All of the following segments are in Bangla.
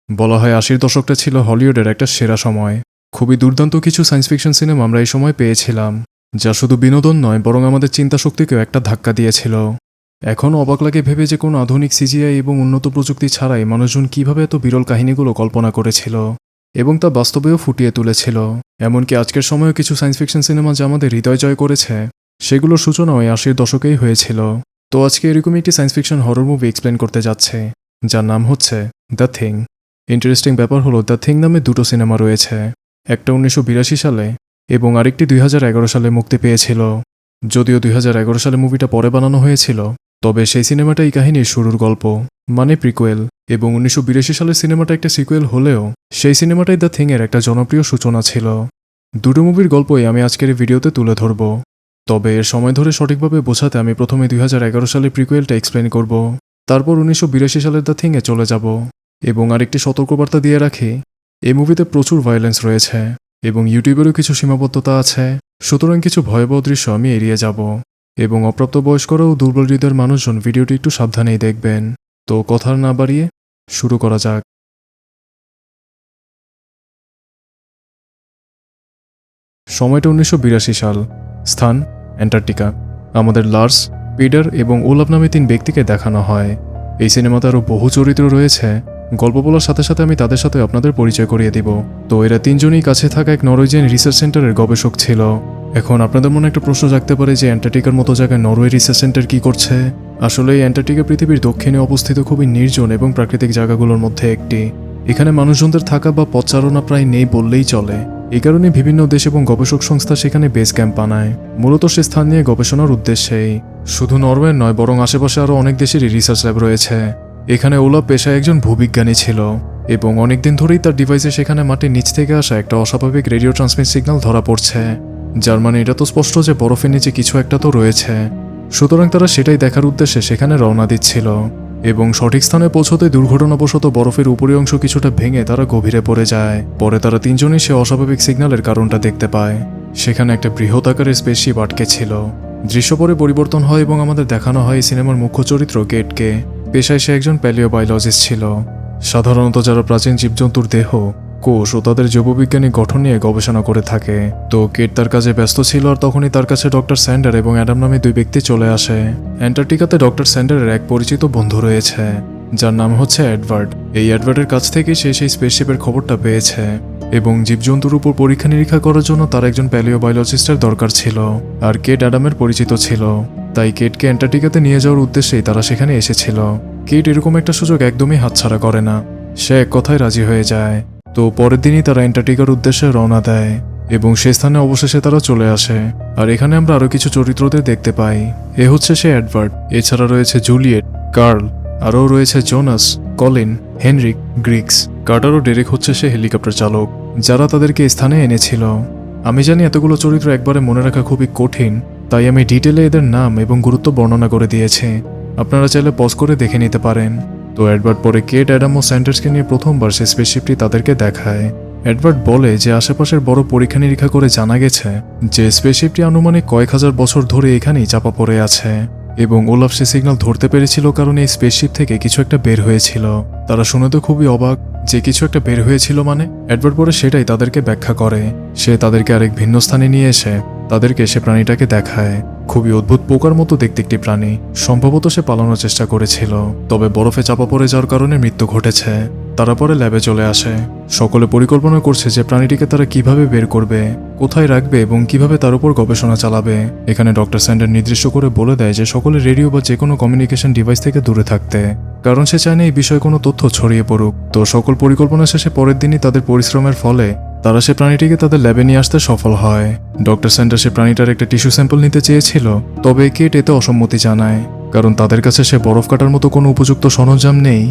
বলা হয় ৮০ দশকটা ছিল হলিউডের একটা সেরা সময়। খুবই দুর্দান্ত কিছু সায়েন্স ফিকশন সিনেমা আমরা এই সময় পেয়েছিলাম, যা শুধু বিনোদন নয় বরং আমাদের চিন্তাশক্তিকেও একটা ধাক্কা দিয়েছিল। এখন অবাক লাগে ভেবে যে কোনো আধুনিক সিজিআই এবং উন্নত প্রযুক্তি ছাড়াই মানুষজন কিভাবে এত বিরল কাহিনীগুলো কল্পনা করেছিল এবং তা বাস্তবেও ফুটিয়ে তুলেছিল। এমনকি আজকের সময়েও কিছু সায়েন্স ফিকশন সিনেমা যা আমাদের হৃদয় জয় করেছে, সেগুলোর সূচনাও এই ৮০ দশকেই হয়েছিল। তো আজকে এরকমই একটি science fiction horror movie explain করতে যাচ্ছে, যার নাম হচ্ছে দ্য থিং। ইন্টারেস্টিং ব্যাপার হলো দ্য থিং নামে দুটো সিনেমা রয়েছে, একটা ১৯৮২ সালে এবং আরেকটি ২০১১ সালে মুক্তি পেয়েছিল। যদিও ২০১১ সালে মুভিটা পরে বানানো হয়েছিল, তবে সেই সিনেমাটা এই কাহিনীর শুরুর গল্প, মানে প্রিকুয়েল, এবং ১৯৮২ সালের সিনেমাটা একটা সিকুয়েল হলেও সেই সিনেমাটাই দ্য থিংয়ের একটা জনপ্রিয় সূচনা ছিল। দুটো মুভির গল্পই আমি আজকের এই ভিডিওতে তুলে ধরব, তবে এর সময় ধরে সঠিকভাবে বোঝাতে আমি প্রথমে ২০১১ সালের প্রিকুয়েলটা এক্সপ্লেন করব, তারপর ১৯৮২ সালের দ্য থিংয়ে চলে যাব। এবং আরেকটি সতর্কবার্তা দিয়ে রাখি, এই মুভিতে প্রচুর ভায়োলেন্স রয়েছে এবং ইউটিউবেরও কিছু সীমাবদ্ধতা আছে, সুতরাং কিছু ভয়াবহ দৃশ্য আমি এড়িয়ে যাব এবং অপ্রাপ্তবয়স্করা ও দুর্বল হৃদয়ের মানুষজন ভিডিওটি একটু সাবধানেই দেখবেন। তো কথা না বাড়িয়ে শুরু করা যাক। সময়টা ১৯৮২ সাল, স্থান অ্যান্টার্কটিকা। আমাদের লার্স, পিডার এবং ওলাফ নামে ৩ ব্যক্তিকে দেখানো হয়। এই সিনেমাতে আরও বহু চরিত্র রয়েছে, গল্প বলার সাথে সাথে আমি তাদের সাথে আপনাদের পরিচয় করিয়ে দিব। তো এরা ৩জনই কাছে থাকা এক নরওয়েজিয়ান রিসার্চ সেন্টারের গবেষক ছিল। এখন আপনাদের মনে একটা প্রশ্ন জাগতে পারে যে অ্যান্টার্কটিকার মতো জায়গায় নরওয়ে রিসার্চ সেন্টার কী করছে? আসলে এই অ্যান্টার্কটিকা পৃথিবীর দক্ষিণে অবস্থিত খুবই নির্জন এবং প্রাকৃতিক জায়গাগুলোর মধ্যে একটি। এখানে মানুষজনদের থাকা বা পথচারণা প্রায় নেই বললেই চলে। এই কারণে বিভিন্ন দেশ এবং গবেষক সংস্থা সেখানে বেস ক্যাম্প বানায়, মূলত সে স্থান নিয়ে গবেষণার উদ্দেশ্যেই। শুধু নরওয়ে নয় বরং আশেপাশে আরও অনেক দেশেরই রিসার্চ ল্যাব রয়েছে। এখানে ওলাফ পেশায় একজন ভূবিজ্ঞানী ছিল এবং অনেকদিন ধরেই তার ডিভাইসে সেখানে মাটির নিচ থেকে আসা একটা অস্বাভাবিক রেডিও ট্রান্সমিট সিগন্যাল ধরা পড়ছে, যার মানে এটা তো স্পষ্ট যে বরফের নিচে কিছু একটা তো রয়েছে। সুতরাং তারা সেটাই দেখার উদ্দেশ্যে সেখানে রওনা দিচ্ছিল এবং সঠিক স্থানে পৌঁছতে দুর্ঘটনাবশত বরফের উপরি অংশ কিছুটা ভেঙে তারা গভীরে পড়ে যায়। পরে তারা ৩জনই সে অস্বাভাবিক সিগন্যালের কারণটা দেখতে পায়। সেখানে একটা বৃহৎ আকারের স্পেসশিপ আটকে ছিল। দৃশ্য পরে পরিবর্তন হয় এবং আমাদের দেখানো হয় এই সিনেমার মুখ্য চরিত্র কেটকে। পেশায় সে একজন প্যালিওবায়োলজিস্ট ছিল। সাধারণত যারা প্রাচীন জীবজন্তুর দেহ, কোষ ও তাদের জৈববিজ্ঞানিক গঠন নিয়ে গবেষণা করে থাকে। তো কেট তার কাজে ব্যস্ত ছিল আর তখনই তার কাছে ডক্টর স্যান্ডার এবং অ্যাডাম নামে ২ ব্যক্তি চলে আসে। অ্যান্টার্কটিকাতে ডক্টর স্যান্ডারের এক পরিচিত বন্ধু রয়েছে, যার নাম হচ্ছে এডওয়ার্ড। এই এডওয়ার্ডের কাছ থেকে সে সেই স্পেসশিপের খবরটা পেয়েছে এবং জীবজন্তুর উপর পরীক্ষা নিরীক্ষা করার জন্য তার একজন প্যালিওবায়োলজিস্টের দরকার ছিল, আর কেট অ্যাডামের পরিচিত ছিল। তাই কেটকে অ্যান্টার্কটিকাতে নিয়ে যাওয়ার উদ্দেশ্যেই তারা সেখানে এসেছিল। কেট এরকম একটা সুযোগ একদমই হাতছাড়া করে না, সে এক কথায় রাজি হয়ে যায়। তো পরের দিনই তারা অ্যান্টার্কটিকার উদ্দেশ্যে রওনা দেয় এবং সে স্থানে অবশেষে তারা চলে আসে। আর এখানে আমরা আরও কিছু চরিত্রদের দেখতে পাই। এ হচ্ছে সে এডওয়ার্ড, এছাড়া রয়েছে জুলিয়েট, কার্ল, আরও রয়েছে Jonas, Colin, Henrik, Griggs, Carter ও ডেরেক হচ্ছে সে হেলিকপ্টার চালক, যারা তাদেরকে স্থানে এনেছিল। আমি জানি এতগুলো চরিত্র একবারে মনে রাখা খুবই কঠিন, তাই আমি ডিটেলে এদের নাম এবং গুরুত্ব বর্ণনা করে দিয়েছি। আপনারা চাইলে পজ করে দেখে নিতে পারেন। তো এডওয়ার্ড পরে কেট, অ্যাডাম ও স্যান্ডার্সকে নিয়ে প্রথমবার সে স্পেসশিপটি তাদেরকে দেখায়। এডওয়ার্ড বলে যে আশেপাশের বড় পরীক্ষা নিরীক্ষা করে জানা গেছে যে স্পেসশিপটি আনুমানিক কয়েক হাজার বছর ধরে এখানেই চাপা পড়ে আছে এবং ওলাফ সে সিগন্যাল ধরতে পেরেছিল কারণ এই স্পেসশিপ থেকে কিছু একটা বের হয়েছিল। তারা শুনে তো খুবই অবাক যে কিছু একটা বের হয়েছিল মানে। এডওয়ার্ড পরে সেটাই তাদেরকে ব্যাখ্যা করে। সে তাদেরকে আরেক ভিন্ন স্থানে নিয়ে এসে তাদেরকে সে প্রাণীটাকে দেখায়। খুবই অদ্ভুত পোকার মতো দেখতে একটি প্রাণী, সম্ভবত সে পালানোর চেষ্টা করেছিল, তবে বরফে চাপা পড়ে যাওয়ার কারণে মৃত্যু ঘটেছে। তারা পরে ল্যাবে চলে আসে। সকলে পরিকল্পনা করছে যে প্রাণীটিকে তারা কিভাবে বের করবে, কোথায় রাখবে এবং কিভাবে তার উপর গবেষণা চালাবে। এখানে ডক্টর স্যান্ডার নির্দিষ্ট করে বলে দেয় যে সকলে রেডিও বা যে কোনো কমিউনিকেশন ডিভাইস থেকে দূরে থাকতে, কারণ সে চায় না এই বিষয়ে কোনো তথ্য ছড়িয়ে পড়ুক। তো সকল পরিকল্পনা শেষে পরের দিনই তাদের পরিশ্রমের ফলে তারা সে প্রাণীটিকে তাদের ল্যাবে নিয়ে আসতে সফল হয়। ডক্টর স্যান্ডার সে প্রাণীটার একটা টিস্যু স্যাম্পল নিতে চেয়েছিল, তবে কেট এতে অসম্মতি জানায়, কারণ তাদের কাছে সে বরফ কাটার মতো কোনো উপযুক্ত সরঞ্জাম নেই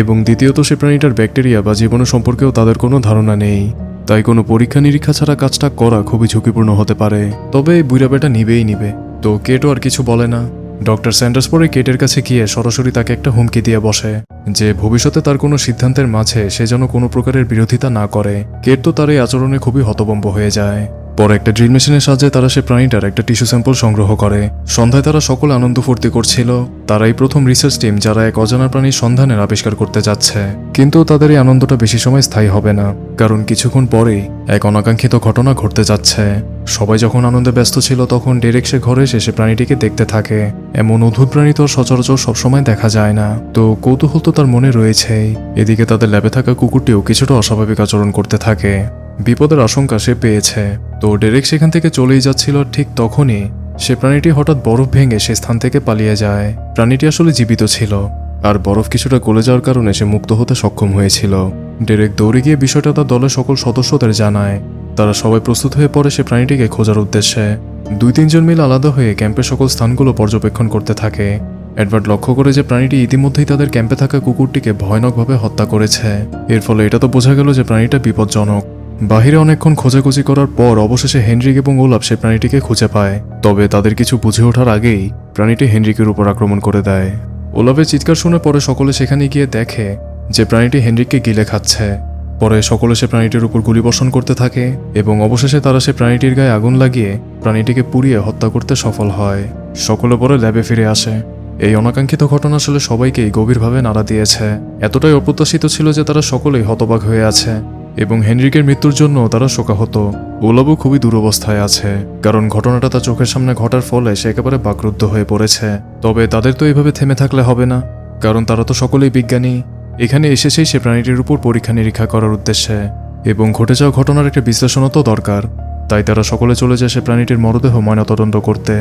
এবং দ্বিতীয়ত সে প্রাণীটার ব্যাকটেরিয়া বা জীবাণু সম্পর্কেও তাদের কোনো ধারণা নেই। তাই কোনো পরীক্ষা নিরীক্ষা ছাড়া কাজটা করা খুবই ঝুঁকিপূর্ণ হতে পারে। তবে এই বুড়া বেটা নিবেই নিবে। তো কেটও আর কিছু বলে না। ডক্টর স্যান্ডার্স পরে কেটের কাছে গিয়ে সরাসরি তাকে একটা হুমকি দিয়ে বসে যে ভবিষ্যতে তার কোনো সিদ্ধান্তের মাঝে সে যেন কোনো প্রকারের বিরোধিতা না করে। কেট তো তার এই আচরণে খুবই হতভম্ব হয়ে যায়। পরে একটা ড্রিল মেশিনের সাহায্যে তারা সে প্রাণীটার একটা টিস্যু স্যাম্পল সংগ্রহ করে। সন্ধ্যায় তারা সকলে আনন্দ ফুর্তি করছিল। তারাই প্রথম রিসার্চ টিম যারা এক অজানা প্রাণীর সন্ধানের আবিষ্কার করতে যাচ্ছে। কিন্তু তাদের এই আনন্দটা বেশি সময় স্থায়ী হবে না, কারণ কিছুক্ষণ পরেই এক অনাকাঙ্ক্ষিত ঘটনা ঘটতে যাচ্ছে। সবাই যখন আনন্দে ব্যস্ত ছিল তখন ডেরেক সে ঘরে এসে সে প্রাণীটিকে দেখতে থাকে। এমন অদ্ভুত প্রাণী তো সচরাচর সবসময় দেখা যায় না, তো কৌতূহল তো তার মনে রয়েছেই। এদিকে তাদের ল্যাবে থাকা কুকুরটিও কিছুটা অস্বাভাবিক আচরণ করতে থাকে। বিপদের আশঙ্কা সে পেয়েছে, তো ডেরেক সেখান থেকে চলেই যাচ্ছিল। ঠিক তখনই সে প্রাণীটি হঠাৎ বরফ ভেঙে সে স্থান থেকে পালিয়ে যায়। প্রাণীটি আসলে জীবিত ছিল, আর বরফ কিছুটা গলে যাওয়ার কারণে সে মুক্ত হতে সক্ষম হয়েছিল। ডেরেক দৌড়ে গিয়ে বিষয়টা তার দলের সকল সদস্যদের জানায়। তারা সবাই প্রস্তুত হয়ে পড়ে সে প্রাণীটিকে খোঁজার উদ্দেশ্যে। 2-3 জন মিলে আলাদা হয়ে ক্যাম্পের সকল স্থানগুলো পর্যবেক্ষণ করতে থাকে। এডওয়ার্ড লক্ষ্য করে যে প্রাণীটি ইতিমধ্যেই তাদের ক্যাম্পে থাকা কুকুরটিকে ভয়ানকভাবে হত্যা করেছে। এর ফলে এটা তো বোঝা গেল যে প্রাণীটা বিপজ্জনক। বাহিরে অনেকক্ষণ খোঁজাখুঁজি করার পর অবশেষে হেনরিক এবং ওলাফ সে প্রাণীটিকে খুঁজে পায়। তবে তাদের কিছু বুঝে ওঠার আগেই প্রাণীটি হেনরিকের উপর আক্রমণ করে দেয়। ওলাফের চিৎকার শুনে পরে সকলে সেখানে গিয়ে দেখে যে প্রাণীটি হেনরিককে গিলে খাচ্ছে। পরে সকলে সে প্রাণীটির উপর গুলিবর্ষণ করতে থাকে এবং অবশেষে তারা সে প্রাণীটির গায়ে আগুন লাগিয়ে প্রাণীটিকে পুড়িয়ে হত্যা করতে সফল হয়। সকলে পরে ল্যাবে ফিরে আসে। এই অনাকাঙ্ক্ষিত ঘটনা আসলে সবাইকেই গভীরভাবে নাড়া দিয়েছে। এতটাই অপ্রত্যাশিত ছিল যে তারা সকলেই হতবাক হয়ে আছে এবং হেনরিকের মৃত্যুর জন্য তারা শোকাহত। ওলাফও খুবই দুরবস্থায় আছে, কারণ ঘটনাটা তার চোখের সামনে ঘটার ফলে সে একেবারে বাকরুদ্ধ হয়ে পড়েছে। তবে তাদের তো এইভাবে থেমে থাকলে হবে না, কারণ তারা তো সকলেই বিজ্ঞানী। এখানে এসেছেই সে প্রাণীটির উপর পরীক্ষা নিরীক্ষা করার উদ্দেশ্যে, এবং ঘটে যাওয়া ঘটনার একটা বিশ্লেষণও তো দরকার। তাই তারা সকলে চলে যায় সে প্রাণীটির মরদেহ ময়নাতদন্ত করতে।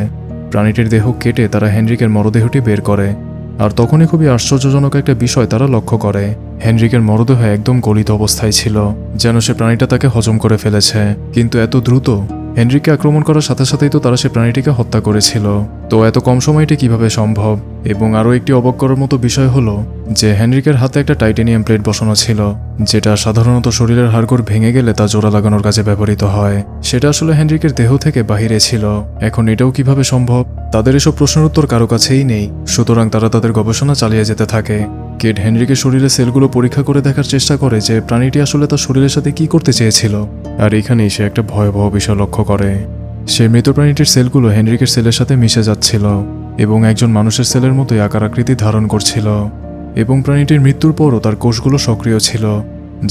প্রাণীটির দেহ কেটে তারা হেনরিকের মরদেহটি বের করে। আর তখনই খুবই আশ্চর্যজনক একটা বিষয় তারা লক্ষ্য করে। হেনরিকের মরদেহ একদম গলিত অবস্থায় ছিল, যেন সে প্রাণীটা তাকে হজম করে ফেলেছে। কিন্তু এত দ্রুত হেনরিককে আক্রমণ করার সাথে সাথেই তো তারা সে প্রাণীটিকে হত্যা করেছিল। তো এত কম সময়টি কিভাবে সম্ভব? এবং আরও একটি অবাক করার মতো বিষয় হলো যে হেনরিকের হাতে একটা টাইটেনিয়াম প্লেট বসানো ছিল, যেটা সাধারণত শরীরের হাড়গোড় ভেঙে গেলে তা জোড়া লাগানোর কাজে ব্যবহৃত হয়। সেটা আসলে হেনরিকের দেহ থেকে বাহিরে ছিল। এখন এটাও কিভাবে সম্ভব? তাদের এসব প্রশ্নের উত্তর কারো কাছেই নেই। সুতরাং তারা তাদের গবেষণা চালিয়ে যেতে থাকে। কেট হেনরিকের শরীরের সেলগুলো পরীক্ষা করে দেখার চেষ্টা করে যে প্রাণীটি আসলে তার শরীরের সাথে কি করতে চেয়েছিল। আর এখানেই সে একটা ভয়াবহ বিষয় লক্ষ্য করে। সে মৃত প্রাণীটির সেলগুলো হেনরিকের সেলের সাথে মিশে যাচ্ছিল এবং একজন মানুষের সেলের মতোই আকার আকৃতি ধারণ করছিল। এবং প্রাণীটির মৃত্যুর পরও তার কোষগুলো সক্রিয় ছিল,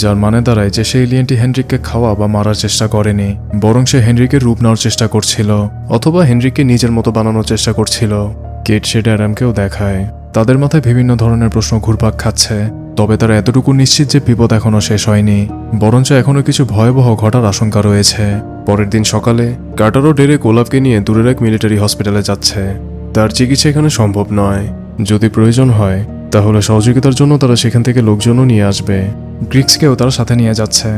যার মানে দাঁড়ায় যে সেই এলিয়েনটি হেনরিককে খাওয়া বা মারার চেষ্টা করেনি, বরং সে হেনরিকের রূপ নেওয়ার চেষ্টা করছিল, অথবা হেনরিককে নিজের মতো বানানোর চেষ্টা করছিল। কেট সেটা অ্যাডামকেও দেখায়। তাদের মাথায় বিভিন্ন ধরনের প্রশ্ন ঘুরপাক খাচ্ছে, তবে তারা এতটুকু নিশ্চিত যে বিপদ এখনও শেষ হয়নি, বরঞ্চ এখনও কিছু ভয়াবহ ঘটার আশঙ্কা রয়েছে। পরের দিন সকালে কার্টার ও ডেরেক ওলাফকে নিয়ে দূরের এক মিলিটারি হসপিটালে যাচ্ছে। তার চিকিৎসা এখানে সম্ভব নয়। যদি প্রয়োজন হয় তাহলে সহযোগিতার জন্য তারা সেখান থেকে লোকজনও নিয়ে আসবে। গ্রিক্সকেও তারা সাথে নিয়ে যাচ্ছে।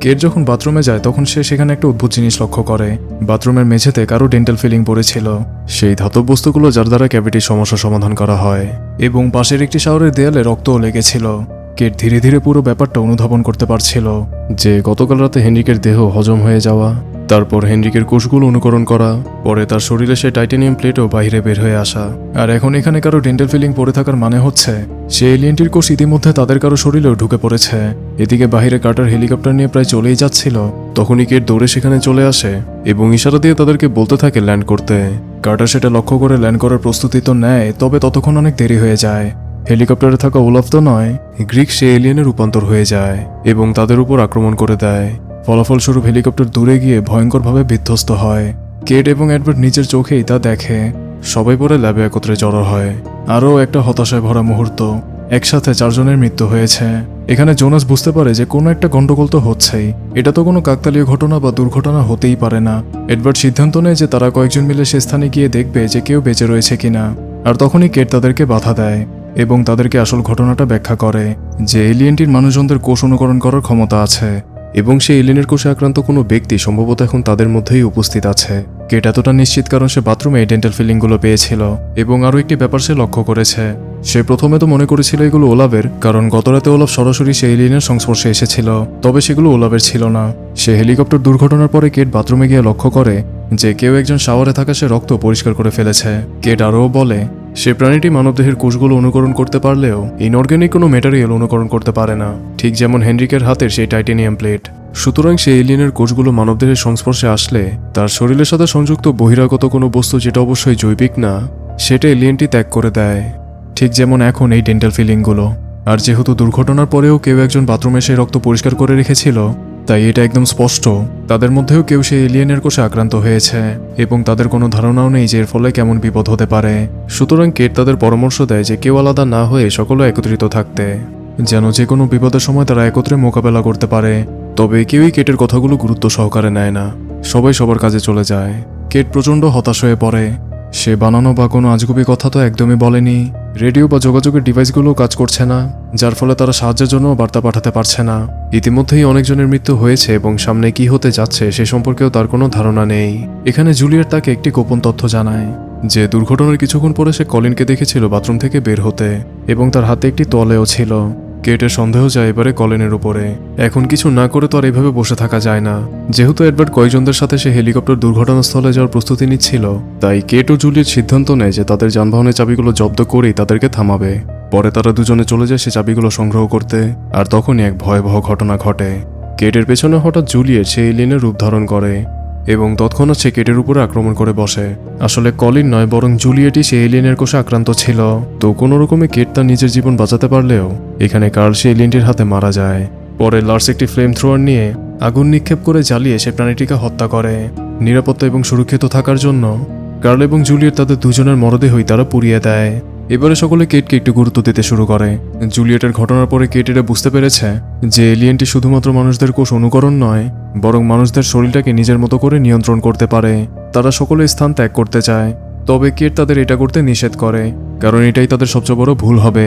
কেট যখন বাথরুমে যায় তখন সে সেখানে একটা অদ্ভুত জিনিস লক্ষ্য করে। বাথরুমের মেঝেতে কারো ডেন্টাল ফিলিং পড়েছিল, সেই ধাতব বস্তুগুলো যার দ্বারা ক্যাভিটির সমস্যা সমাধান করা হয়। এবং পাশের একটি শাওয়ারের দেয়ালে রক্তও লেগেছিল। কেট ধীরে ধীরে পুরো ব্যাপারটা অনুধাবন করতে পারছিল যে গতকাল রাতে হেনরিকের দেহ হজম হয়ে যাওয়া, তারপর হেনরিকের কোষগুলো অনুকরণ করা, পরে তার শরীরে সে টাইটেনিয়াম প্লেটও বাইরে বের হয়ে আসা। আর এখন এখানে কারো ডেন্টাল ফিলিং পড়ে থাকার মানে হচ্ছে সে এলিয়েনটির কোষ ইতিমধ্যে তাদের কারো শরীরেও ঢুকে পড়েছে। এদিকে বাহিরে কার্টার হেলিকপ্টার নিয়ে প্রায় চলেই যাচ্ছিল, তখনই কেট দৌড়ে সেখানে চলে আসে এবং ইশারা দিয়ে তাদেরকে বলতে থাকে ল্যান্ড করতে। কার্টার সেটা লক্ষ্য করে ল্যান্ড করার প্রস্তুতি তো নেয়, তবে ততক্ষণ অনেক দেরি হয়ে যায়। হেলিকপ্টারে থাকা ওলাফ তো নয়, গ্রিক সে এলিয়েনে রূপান্তর হয়ে যায় এবং তাদের উপর আক্রমণ করে দেয়। ফলাফলস্বরূপ হেলিকপ্টার দূরে গিয়ে ভয়ঙ্করভাবে বিধ্বস্ত হয়। কেট এবং এডওয়ার্ড নিজের চোখেই তা দেখে। সবাই পরে ল্যাবে একত্রে জড়ো হয়। আরও একটা হতাশায় ভরা মুহূর্ত। একসাথে 4 জনের মৃত্যু হয়েছে। এখানে জোনাস বুঝতে পারে যে কোনো একটা গন্ডগোল তো হচ্ছেই, এটা তো কোনো কাকতালীয় ঘটনা বা দুর্ঘটনা হতেই পারে না। এডওয়ার্ড সিদ্ধান্ত নেয় যে তারা কয়েকজন মিলে সে স্থানে গিয়ে দেখবে যে কেউ বেঁচে রয়েছে কিনা। আর তখনই কেট তাদেরকে বাধা দেয় এবং তাদেরকে আসল ঘটনাটা ব্যাখ্যা করে যে এলিয়েনটির মানুষজনদের কোষ অনুকরণ করার ক্ষমতা আছে এবং সেই এলিয়েনের কোষে আক্রান্ত কোনো ব্যক্তি সম্ভবত এখন তাদের মধ্যেই উপস্থিত আছে। কেট এতটা নিশ্চিত কারণ সে বাথরুমে এই ডেন্টাল ফিলিংগুলো পেয়েছিল। এবং আরও একটি ব্যাপার সে লক্ষ্য করেছে। সে প্রথমে তো মনে করেছিল এগুলো ওলাভের, কারণ গতরাতে ওলাভ সরাসরি সেই এলিয়েনের সংস্পর্শে এসেছিল, তবে সেগুলো ওলাভের ছিল না। সে হেলিকপ্টার দুর্ঘটনার পরে কেট বাথরুমে গিয়ে লক্ষ্য করে যে কেউ একজন শাওয়ারে থাকা সে রক্ত পরিষ্কার করে ফেলেছে। কেট আরও বলে সে প্রাণীটি মানবদেহের কোষগুলো অনুকরণ করতে পারলেও ইনঅর্গ্যানিক কোনো ম্যাটেরিয়াল অনুকরণ করতে পারে না, ঠিক যেমন হেনরিকের হাতের সেই টাইটেনিয়াম প্লেট। সুতরাং সেই এলিয়েনের কোষগুলো মানবদেহের সংস্পর্শে আসলে তার শরীরের সাথে সংযুক্ত বহিরাগত কোনো বস্তু, যেটা অবশ্যই জৈবিক না, সেটা এলিয়েনটি ত্যাগ করে দেয়। ঠিক যেমন এখন এই ডেন্টাল ফিলিংগুলো। আর যেহেতু দুর্ঘটনার পরেও কেউ একজন বাথরুমে সেই রক্ত পরিষ্কার করে রেখেছিল, তাই এটা একদম স্পষ্ট তাদের মধ্যেও কেউ সেই এলিয়েনের কোষে আক্রান্ত হয়েছে, এবং তাদের কোনো ধারণাও নেই যে এর ফলে কেমন বিপদ হতে পারে। সুতরাং কেট তাদের পরামর্শ দেয় যে কেউ আলাদা না হয়ে সকলে একত্রিত থাকতে, যেন যে কোনো বিপদের সময় তারা একত্রে মোকাবেলা করতে পারে। তবে কেউই কেটের কথাগুলো গুরুত্ব সহকারে নেয় না, সবাই সবার কাজে চলে যায়। কেট প্রচণ্ড হতাশ হয়ে পড়ে। সে বানানো বা কোনো আজগুবি কথা তো একদমই বলেনি, রেডিও বা যোগাযোগের ডিভাইসগুলো কাজ করছে না, যার ফলে তারা সাহায্যের জন্য বার্তা পাঠাতে পারছে না। ইতিমধ্যেই অনেকজনের মৃত্যু হয়েছে এবং সামনে কি হতে যাচ্ছে সে সম্পর্কেও তার কোনো ধারণা নেই। এখানে জুলিয়েট তাকে একটি গোপন তথ্য জানায় যে দুর্ঘটনার কিছুক্ষণ পরে সে কলিনকে দেখেছিল বাথরুম থেকে বের হতে, এবং তার হাতে একটি তোয়ালেও ছিল। কেটের সন্দেহ যায় এবারে কলিনের উপরে। এখন কিছু না করে তো আর এভাবে বসে থাকা যায় না। যেহেতু এডওয়ার্ড কয়েকজনদের সাথে সে হেলিকপ্টার দুর্ঘটনাস্থলে যাওয়ার প্রস্তুতি নিচ্ছিল, তাই কেট ও জুলিয়েট সিদ্ধান্ত নেয় যে তাদের যানবাহনের চাবিগুলো জব্দ করেই তাদেরকে থামাবে। পরে তারা দুজনে চলে যায় সে চাবিগুলো সংগ্রহ করতে, আর তখনই এক ভয়াবহ ঘটনা ঘটে। কেটের পেছনে হঠাৎ জুলিয়েট সেই এলিয়েনের রূপ ধারণ করে এবং তৎক্ষণাৎ সে কেটের উপরে আক্রমণ করে বসে। আসলে কলিন নয়, বরং জুলিয়েটই সেই এলিয়েনের কোষে আক্রান্ত ছিল। তো কোনো রকমে কেট তার নিজের জীবন বাঁচাতে পারলেও এখানে কার্ল সেই এলিয়েনটির হাতে মারা যায়। পরে লার্স একটি ফ্লেম থ্রোয়ার নিয়ে আগুন নিক্ষেপ করে জ্বালিয়ে সে প্রাণীটিকে হত্যা করে। নিরাপত্তা এবং সুরক্ষিত থাকার জন্য কার্ল এবং জুলিয়েট তাদের দুজনের মরদেহই তারা পুড়িয়ে দেয়। এবারে সকলে কেটকে একটু গুরুত্ব দিতে শুরু করে। জুলিয়েটের ঘটনার পরে কেট এটা বুঝতে পেরেছে যে এলিয়েনটি শুধুমাত্র মানুষদের কোষ অনুকরণ নয়, বরং মানুষদের শরীরটাকে নিজের মতো করে নিয়ন্ত্রণ করতে পারে। তারা সকলে স্থান ত্যাগ করতে চায়, তবে কেট তাদের এটা করতে নিষেধ করে, কারণ এটাই তাদের সবচেয়ে বড় ভুল হবে।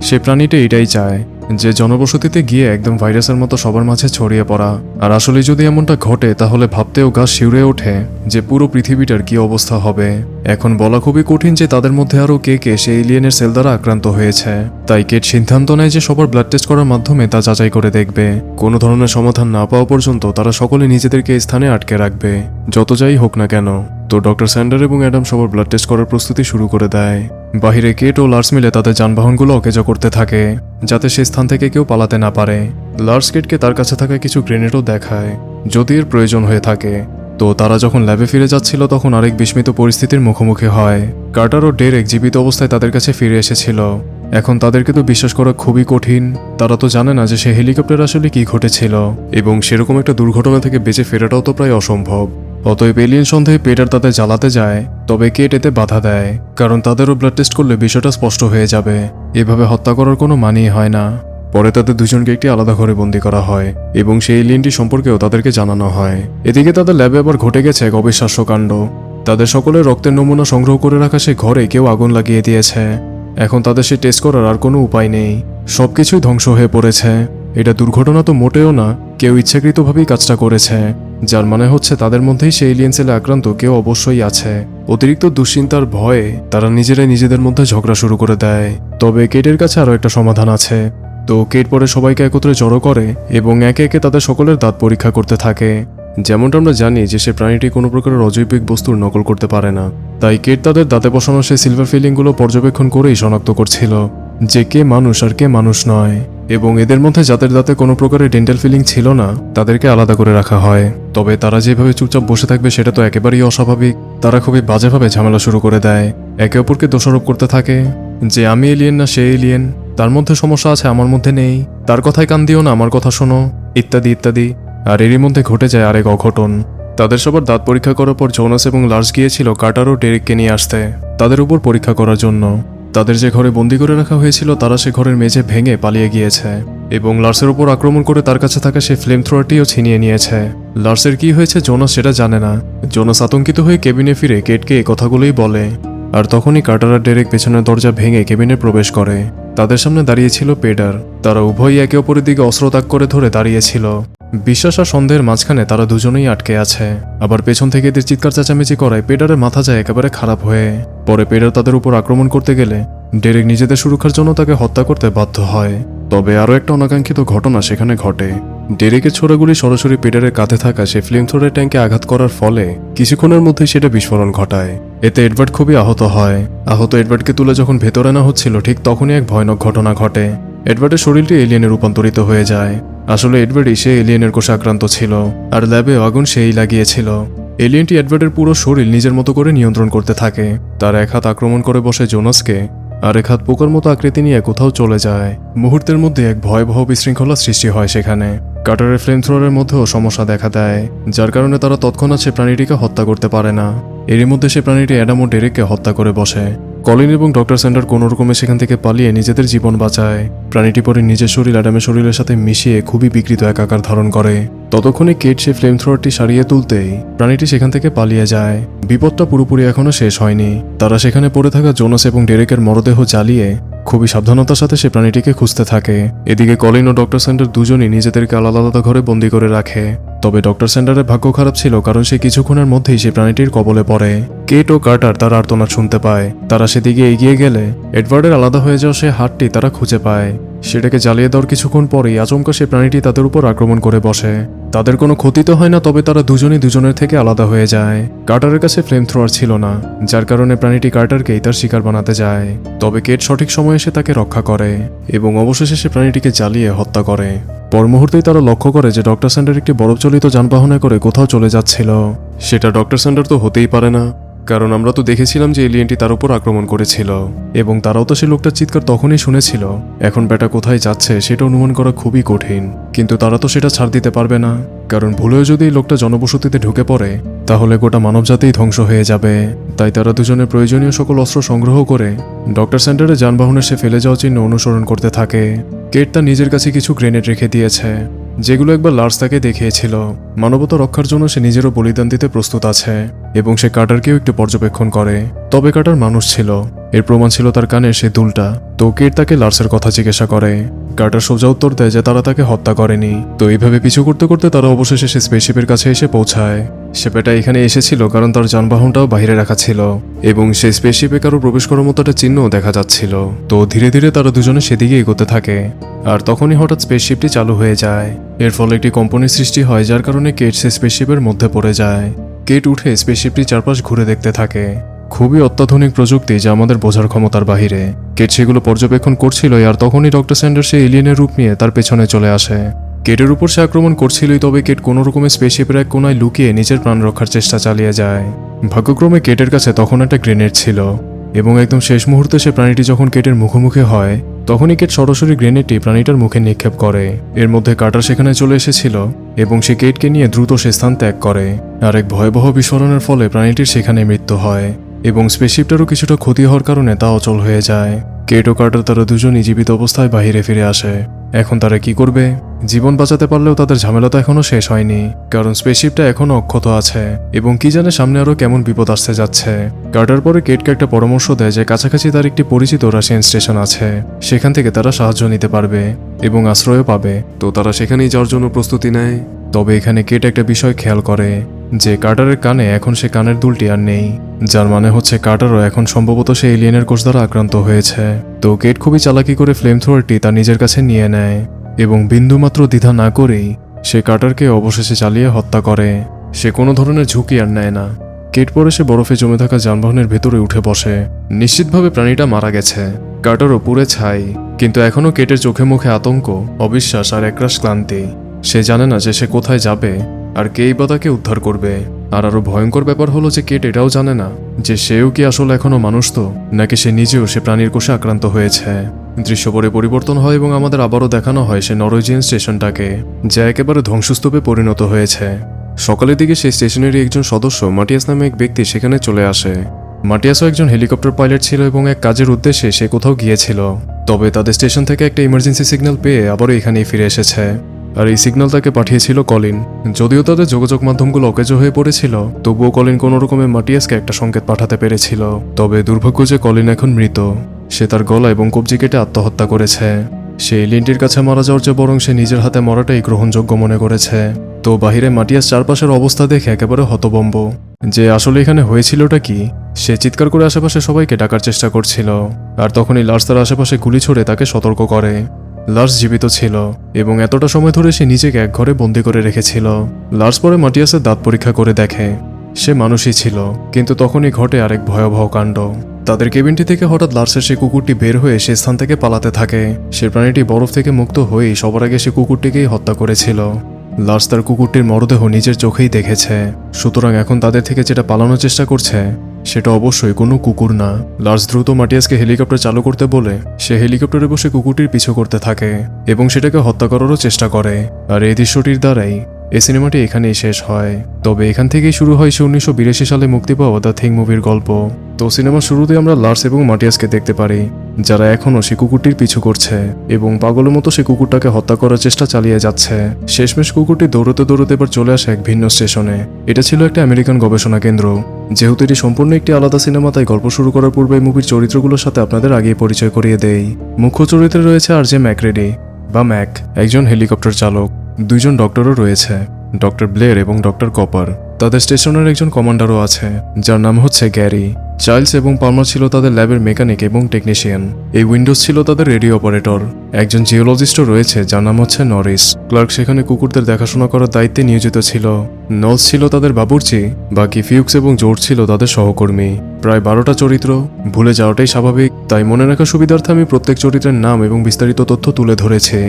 সে প্রাণীটা এটাই চায় যে জনবসতিতে গিয়ে একদম ভাইরাসের মতো সবার মাঝে ছড়িয়ে পড়া। আর আসলে যদি এমনটা ঘটে তাহলে ভাবতেও গা শিউরে ওঠে যে পুরো পৃথিবীটার কি অবস্থা হবে। এখন বলা খুবই কঠিন যে তাদের মধ্যে আরও কে কে সেই এলিয়েনের সেল দ্বারা আক্রান্ত হয়েছে। তাই কেট সিদ্ধান্ত নেয় যে সবার ব্লাড টেস্ট করার মাধ্যমে তা যাচাই করে দেখবে। কোনো ধরনের সমাধান না পাওয়া পর্যন্ত তারা সকলে নিজেদেরকে এই স্থানে আটকে রাখবে, যত যাই হোক না কেন। তো ডক্টর স্যান্ডার এবং অ্যাডাম সবার ব্লাড টেস্ট করার প্রস্তুতি শুরু করে দেয়। বাহিরে কেট ও লার্স মিলে তাদের যানবাহনগুলো অকেজো করতে থাকে, যাতে সে স্থান থেকে কেউ পালাতে না পারে। লার্স কেটকে তার কাছে থাকা কিছু গ্রেনেডও দেখায় যদি এর প্রয়োজন হয়ে থাকে। তো তারা যখন ল্যাবে ফিরে যাচ্ছিল তখন আরেক বিস্মিত পরিস্থিতির মুখোমুখি হয়। কার্টার ও ডেরেক জীবিত অবস্থায় তাদের কাছে ফিরে এসেছিল। এখন তাদেরকে তো বিশ্বাস করা খুবই কঠিন। তারা তো জানে না যে সে হেলিকপ্টার আসলে কি ঘটেছিল, এবং সেরকম একটা দুর্ঘটনা থেকে বেঁচে ফেরাটাও তো প্রায় অসম্ভব। অতএব এলিয়েন সন্দেহে পেটার তাদের জ্বালাতে যায়, তবে কেট এতে বাধা দেয়, কারণ তাদেরও ব্লাড টেস্ট করলে বিষয়টা স্পষ্ট হয়ে যাবে। এভাবে হত্যা করার কোনো মানেই হয় না। পরে তাদের দুজনকে একটি আলাদা ঘরে বন্দী করা হয় এবং সেই এলিয়েনটি সম্পর্কেও তাদেরকে জানানো হয়। এদিকে তাদের ল্যাবে আবার ঘটে গেছে এক অবিশ্বাস্য কাণ্ড। তাদের সকলের রক্তের নমুনা সংগ্রহ করে রাখা সেই ঘরে কেউ আগুন লাগিয়ে দিয়েছে। এখন তাদের সে টেস্ট করার আর কোনো উপায় নেই, সবকিছুই ধ্বংস হয়ে পড়েছে। এটা দুর্ঘটনা তো মোটেও না, কেউ ইচ্ছাকৃতভাবেই কাজটা করেছে, যার মানে হচ্ছে তাদের মধ্যেই সেই এলিয়েন সেলে আক্রান্ত কেউ অবশ্যই আছে। অতিরিক্ত দুশ্চিন্তার ভয়ে তারা নিজেরাই নিজেদের মধ্যে ঝগড়া শুরু করে দেয়। তবে কেটের কাছে আরও একটা সমাধান আছে। তো কেট পরে সবাইকে একত্রে জড়ো করে এবং একে একে তাদের সকলের দাঁত পরীক্ষা করতে থাকে। যেমনটা আমরা জানি যে সে প্রাণীটি কোনো প্রকারের অজৈবিক বস্তুর নকল করতে পারে না, তাই কেট তাদের দাঁতে বসানো সেই সিলভার ফিলিংগুলো পর্যবেক্ষণ করেই শনাক্ত করছিল যে কে মানুষ আর কে মানুষ নয়। এবং এদের মধ্যে যাদের দাঁতে কোনো প্রকারের ডেন্টাল ফিলিং ছিল না তাদেরকে আলাদা করে রাখা হয়। তবে তারা যেভাবে চুপচাপ বসে থাকবে সেটা তো একেবারেই অস্বাভাবিক। তারা খুবই বাজেভাবে ঝামেলা শুরু করে দেয়, একে অপরকে দোষারোপ করতে থাকে যে আমি এলিয়েন না সে এলিয়েন, তার মধ্যে সমস্যা আছে আমার মধ্যে নেই, তার কথায় কান দিও না আমার কথা শোনো, ইত্যাদি ইত্যাদি। আর এরই মধ্যে ঘটে যায় আরেক অঘটন। তাদের সবার দাঁত পরীক্ষা করার পর জোনাস এবং লার্স গিয়েছিল কার্টার ও ডেরেককে নিয়ে আসতে তাদের উপর পরীক্ষা করার জন্য। তাদের যে ঘরে বন্দি করে রাখা হয়েছিল তারা সে ঘরের মেঝে ভেঙে পালিয়ে গিয়েছে এবং লার্সের উপর আক্রমণ করে তার কাছে থাকা সেই ফ্লেম থ্রোয়ারটিও ছিনিয়ে নিয়েছে। লার্সের কি হয়েছে জোনাস সেটা জানে না। জোনাস আতঙ্কিত হয়ে কেবিনে ফিরে কেটকে এই কথাগুলোই বলে। আর তখনই কার্টার আর ডেরেক পেছনের দরজা ভেঙে কেবিনে প্রবেশ করে। তাদের সামনে দাঁড়িয়েছিল পেডার। তারা উভয়ই একে অপরের দিকে অস্ত্র তাক করে ধরে দাঁড়িয়েছিল। বিশ্বাস আর সন্দেহের মাঝখানে তারা দুজনেই আটকে আছে। আবার পেছন থেকে এদের চিৎকার চেঁচামেচি করায় পেডারের মাথা যায় একেবারে খারাপ হয়ে। পরে পেডার তাদের উপর আক্রমণ করতে গেলে ডেরেক নিজেদের সুরক্ষার জন্য তাকে হত্যা করতে বাধ্য হয়। তবে আরও একটা অনাকাঙ্ক্ষিত ঘটনা সেখানে ঘটে। ডেরেকের ছোড়াগুলি সরাসরি পেডারের কাঁধে থাকা সে ফ্লেম থ্রোয়ারের ট্যাঙ্কে আঘাত করার ফলে কিছুক্ষণের মধ্যেই সেটা বিস্ফোরণ ঘটায়। এতে এডওয়ার্ড খুবই আহত হয়। আহত এডওয়ার্ডকে তুলে যখন ভেতরে আনা হচ্ছিল ঠিক তখনই এক ভয়ানক ঘটনা ঘটে। এডওয়ার্ডের শরীরটি এলিয়েনে রূপান্তরিত হয়ে যায়। আসলে এডওয়ার্ডই সে এলিয়েনের কোষে আক্রান্ত ছিল, আর ল্যাবে আগুন সেই লাগিয়েছিল। এলিয়েনটি এডওয়ার্ডের পুরো শরীর নিজের মতো করে নিয়ন্ত্রণ করতে থাকে। তার এক হাত আক্রমণ করে বসে জোনাসকে, আর এক হাত পোকার মতো আকৃতি নিয়ে কোথাও চলে যায়। মুহূর্তের মধ্যে এক ভয়াবহ বিশৃঙ্খলা সৃষ্টি হয় সেখানে। কাটারের ফ্লেম থ্রোয়ারের মধ্যেও সমস্যা দেখা দেয়, যার কারণে তারা তৎক্ষণাৎ সে প্রাণীটিকে হত্যা করতে পারে না। এরই মধ্যে সে প্রাণীটি অ্যাডাম ও ডেরেককে হত্যা করে বসে। কলিন এবং ডক্টর স্যান্ডার কোনো রকমে সেখান থেকে পালিয়ে নিজেদের জীবন বাঁচায়। প্রাণীটি পরে নিজের শরীর অ্যাডামের শরীরের সাথে মিশিয়ে খুবই বিকৃত এক আকার ধারণ করে। ততক্ষণে কেট সে ফ্লেম থ্রোয়ারটি সারিয়ে তুলতেই প্রাণীটি সেখান থেকে পালিয়ে যায়। বিপদটা পুরোপুরি এখনো শেষ হয়নি। তারা সেখানে পড়ে থাকা জোনাস এবং ডেরেকের মরদেহ জ্বালিয়ে খুবই সাবধানতার সাথে সে প্রাণীটিকে খুঁজতে থাকে। এদিকে কলিন ও ডক্টর স্যান্ডার দুজনই নিজেদেরকে আলাদা আলাদা ঘরে বন্দি করে রাখে। তবে ডক্টর স্যান্ডারের ভাগ্য খারাপ ছিল, কারণ সে কিছুক্ষণের মধ্যেই সে প্রাণীটির কবলে পড়ে। কেট ও কার্টার তার আর্তনাদ শুনতে পায়। তারা সেদিকে এগিয়ে গেলে এডওয়ার্ডের আলাদা হয়ে যাওয়া সে হাতটি তারা খুঁজে পায়। সেটাকে জ্বালিয়ে দেওয়ার কিছুক্ষণ পরেই আচমকা সে প্রাণীটি তাদের উপর আক্রমণ করে বসে। তাদের কোনো ক্ষতি তো হয় না, তবে তারা দুজনই দুজনের থেকে আলাদা হয়ে যায়। কার্টারের কাছে ফ্লেম থ্রোয়ার ছিল না, যার কারণে প্রাণীটি কার্টারকেই তার শিকার বানাতে যায়। তবে কেট সঠিক সময়ে এসে তাকে রক্ষা করে এবং অবশেষে সে প্রাণীটিকে জ্বালিয়ে হত্যা করে। পর মুহূর্তেই তারা লক্ষ্য করে যে ডক্টর স্যান্ডার একটি বরফচালিত যানবাহনে করে কোথাও চলে যাচ্ছিল। সেটা ডক্টর স্যান্ডার তো হতেই পারে না, কারণ আমরা তো দেখেছিলাম যে এলিয়েনটি তার উপর আক্রমণ করেছিল এবং তারাও তো সে লোকটার চিৎকার তখনই শুনেছিল। এখন বেটা কোথায় যাচ্ছে সেটা অনুমান করা খুবই কঠিন, কিন্তু তারা তো সেটা ছাড় দিতে পারবে না, কারণ ভুলেও যদি এই লোকটা জনবসতিতে ঢুকে পড়ে তাহলে গোটা মানবজাতিই ধ্বংস হয়ে যাবে। তাই তারা দুজনে প্রয়োজনীয় সকল অস্ত্র সংগ্রহ করে ডক্টর স্যান্ডারের যানবাহনে সে ফেলে যাওয়া চিহ্ন অনুসরণ করতে থাকে। কেট তার নিজের কাছে কিছু গ্রেনেড রেখে দিয়েছে, যেগুলো একবার লার্স তাকে দেখিয়েছিল। মানবতা রক্ষার জন্য সে নিজেরও বলিদান দিতে প্রস্তুত আছে এবং সে কাটারকেও একটু পর্যবেক্ষণ করে। তবে কাটার মানুষ ছিল, এর প্রমাণ ছিল তার কানের সে দুলটা। তো কেট তাকে লার্সের কথা জিজ্ঞাসা করে। কার্টার সোজা উত্তর দেয় যে তারা তাকে হত্যা করেনি। তো এইভাবে পিছু করতে করতে তারা অবশেষে সে স্পেসশিপের কাছে এসে পৌঁছায়। সে বেটা এখানে এসেছিল কারণ তার যানবাহনটাও বাইরে রাখা ছিল এবং সেই স্পেসশিপে কারো প্রবেশ করার মতো একটা চিহ্নও দেখা যাচ্ছিল। তো ধীরে ধীরে তারা দুজনে সেদিকে এগোতে থাকে, আর তখনই হঠাৎ স্পেসশিপটি চালু হয়ে যায়। এর ফলে একটি কম্পনের সৃষ্টি হয়, যার কারণে কেট সে স্পেসশিপের মধ্যে পড়ে যায়। কেট উঠে স্পেসশিপটি চারপাশ ঘুরে দেখতে থাকে। খুবই অত্যাধুনিক প্রযুক্তি, যা আমাদের বোঝার ক্ষমতার বাহিরে। কেট সেগুলো পর্যবেক্ষণ করছিল, আর তখনই ডক্টর স্যান্ডার সে এলিয়েনের রূপ নিয়ে তার পেছনে চলে আসে। কেটের উপর সে আক্রমণ করছিলই, তবে কেট কোনো রকমের স্পেসশিপের এক কোনায় লুকিয়ে নিজের প্রাণ রক্ষার চেষ্টা চালিয়ে যায়। ভাগ্যক্রমে কেটের কাছে তখন একটা গ্রেনেড ছিল এবং একদম শেষ মুহূর্তে সে প্রাণীটি যখন কেটের মুখোমুখি হয় তখনই কেট সরাসরি গ্রেনেডটি প্রাণীটার মুখে নিক্ষেপ করে। এর মধ্যে কার্টার সেখানে চলে এসেছিল এবং সে কেটকে নিয়ে দ্রুত সে স্থান ত্যাগ করে। আর এক ভয়াবহ বিস্ফোরণের ফলে প্রাণীটির সেখানে মৃত্যু হয় এবং স্পেসশিপটারও কিছুটা ক্ষতি হওয়ার কারণে তা অচল হয়ে যায়। কেট ও কার্টার তারা দুজনই জীবিত অবস্থায় বাহিরে ফিরে আসে। এখন তারা কি করবে? জীবন বাঁচাতে পারলেও তাদের ঝামেলা তো এখনো শেষ হয়নি, কারণ স্পেসশিপটা এখনো অক্ষত আছে এবং কি জানে সামনে আরো কেমন বিপদ আসতে যাচ্ছে। কার্টার পরে কেটকে একটা পরামর্শ দেয় যে কাছাকাছি তার একটি পরিচিত রাশিয়ান স্টেশন আছে, সেখান থেকে তারা সাহায্য নিতে পারবে এবং আশ্রয়ও পাবে। তো তারা সেখানেই যাওয়ার জন্য প্রস্তুতি নেয়। তবে এখানে কেট একটা বিষয় খেয়াল করে যে কার্টারের কানে এখন সে কানের দুলটি আর নেই, যার মানে হচ্ছে কার্টারও এখন সম্ভবত সে এলিয়েনের কোষ দ্বারা আক্রান্ত হয়েছে। তো কেট খুবই চালাকি করে ফ্লেম থ্রোয়ারটি তার নিজের কাছে নিয়ে নেয় এবং বিন্দুমাত্র দ্বিধা না করেই সে কার্টারকে অবশেষে চালিয়ে হত্যা করে। সে কোনো ধরনের ঝুঁকি আর নেয় না। কেট পরে সে বরফে জমে থাকা যানবাহনের ভেতরে উঠে বসে। নিশ্চিতভাবে প্রাণীটা মারা গেছে, কার্টারও পুড়ে ছাই, কিন্তু এখনও কেটের চোখে মুখে আতঙ্ক, অবিশ্বাস আর একরাশ ক্লান্তি। সে জানে না যে সে কোথায় যাবে আর কেই বা তাকে উদ্ধার করবে। আর আরো ভয়ঙ্কর ব্যাপার হলো যে কেট এটাও জানে না যে সেও কি আসলে এখনো মানুষ তো, নাকি সে নিজেও সে প্রাণীর কোষে আক্রান্ত হয়েছে। দৃশ্য পরে পরিবর্তন হয় এবং আমাদের আবারও দেখানো হয় সে নরওয়েজিয়ান স্টেশনটাকে, যা একেবারে ধ্বংসস্তূপে পরিণত হয়েছে। সকালের দিকে সেই স্টেশনেরই একজন সদস্য মাটিয়াস নামে এক ব্যক্তি সেখানে চলে আসে। মাটিয়াসও একজন হেলিকপ্টার পাইলট ছিল এবং এক কাজের উদ্দেশ্যে সে কোথাও গিয়েছিল। তবে তাদের স্টেশন থেকে একটা ইমার্জেন্সি সিগন্যাল পেয়ে আবারও এখানেই ফিরে এসেছে। আর এই সিগন্যাল তাকে পাঠিয়েছিল কলিন। যদিও তাদের যোগাযোগ মাধ্যমগুলো অকেজো হয়ে পড়েছিল, তবুও কলিন কোনো রকমে মাটিয়াসকে একটা সংকেত পাঠাতে পেরেছিল। তবে দুর্ভাগ্য যে কলিন এখন মৃত। সে তার গলা এবং কবজি কেটে আত্মহত্যা করেছে। সে এলিয়েনটির কাছে মারা যাওয়ার চেয়ে বরং সে নিজের হাতে মরাটাই গ্রহণযোগ্য মনে করেছে। তো বাহিরে মাটিয়াস চারপাশের অবস্থা দেখে একেবারে হতভম্ব যে আসলে এখানে হয়েছিলটা কি। সে চিৎকার করে আশেপাশে সবাইকে ডাকার চেষ্টা করছিল, আর তখনই লার্স তার আশেপাশে গুলি ছুড়ে তাকে সতর্ক করে। লার্স জীবিত ছিল এবং এতটা সময় ধরে সে নিজেকে এক ঘরে বন্দি করে রেখেছিল। লার্স পরে মাটিয়াসের দাঁত পরীক্ষা করে দেখে সে মানুষই ছিল, কিন্তু তখনই ঘটে আরেক ভয়াবহ কাণ্ড। তাদের কেবিনটি থেকে হঠাৎ লার্সের সেই কুকুরটি বের হয়ে সে স্থান থেকে পালাতে থাকে। সে প্রাণীটি বরফ থেকে মুক্ত হয়েই সবার আগে সে কুকুরটিকেই হত্যা করেছিল। লার্স তার কুকুরটির মরদেহ নিজের চোখেই দেখেছে, সুতরাং এখন তাদের থেকে যেটা পালানোর চেষ্টা করছে সেটা অবশ্যই কোনো কুকুর না। লার্স দ্রুত মাটিয়াসকে হেলিকপ্টার চালু করতে বলে সে হেলিকপ্টারে বসে কুকুরটির পিছু করতে থাকে এবং সেটাকে হত্যা করারও চেষ্টা করে। আর এই দৃশ্যটির দ্বারাই এই সিনেমাটি এখানেই শেষ হয়। তবে এখান থেকেই শুরু হয় সে 1982 সালে মুক্তি পাওয়া দ্য থিং মুভির গল্প। তো সিনেমার শুরুতে আমরা লার্স এবং মাটিয়াসকে দেখতে পারি, যারা এখনও সে কুকুরটির পিছু করছে এবং পাগলের মতো সে কুকুরটাকে হত্যা করার চেষ্টা চালিয়ে যাচ্ছে। শেষমেশ কুকুরটি দৌড়তে দৌড়তে এবার চলে আসে এক ভিন্ন স্টেশনে। এটা ছিল একটা আমেরিকান গবেষণা কেন্দ্র। যেহেতু এটি সম্পূর্ণ একটি আলাদা সিনেমা, তাই গল্প শুরু করার পূর্বে এই মুভির চরিত্রগুলোর সাথে আপনাদের আগেই পরিচয় করিয়ে দেই। মুখ্য চরিত্রে রয়েছে আরজে ম্যাকরেডি বা ম্যাক, একজন হেলিকপ্টার চালক। দুইজন ডক্টরও রয়েছে, ডক্টর ব্লেয়ার এবং ডক্টর কপার। তাদের স্টেশনের একজন কমান্ডারও আছে, যার নাম হচ্ছে গ্যারি। চাইল্ডস এবং পালমার ছিল তাদের ল্যাবের মেকানিক এবং টেকনিশিয়ান। এই উইন্ডোজ ছিল তাদের রেডিও অপারেটর। একজন জিওলজিস্টও রয়েছে, যার নাম হচ্ছে নরিস। ক্লার্ক সেখানে কুকুরদের দেখাশোনা করার দায়িত্বে নিয়োজিত ছিল। নলস ছিল তাদের বাবুর্চি, বাকি ফিউক্স এবং জোর্জ ছিল তাদের সহকর্মী। প্রায় 12টা চরিত্র, ভুলে যাওয়াটাই স্বাভাবিক, তাই মনে রাখার সুবিধার্থে আমি প্রত্যেক চরিত্রের নাম এবং বিস্তারিত তথ্য তুলে ধরেছি।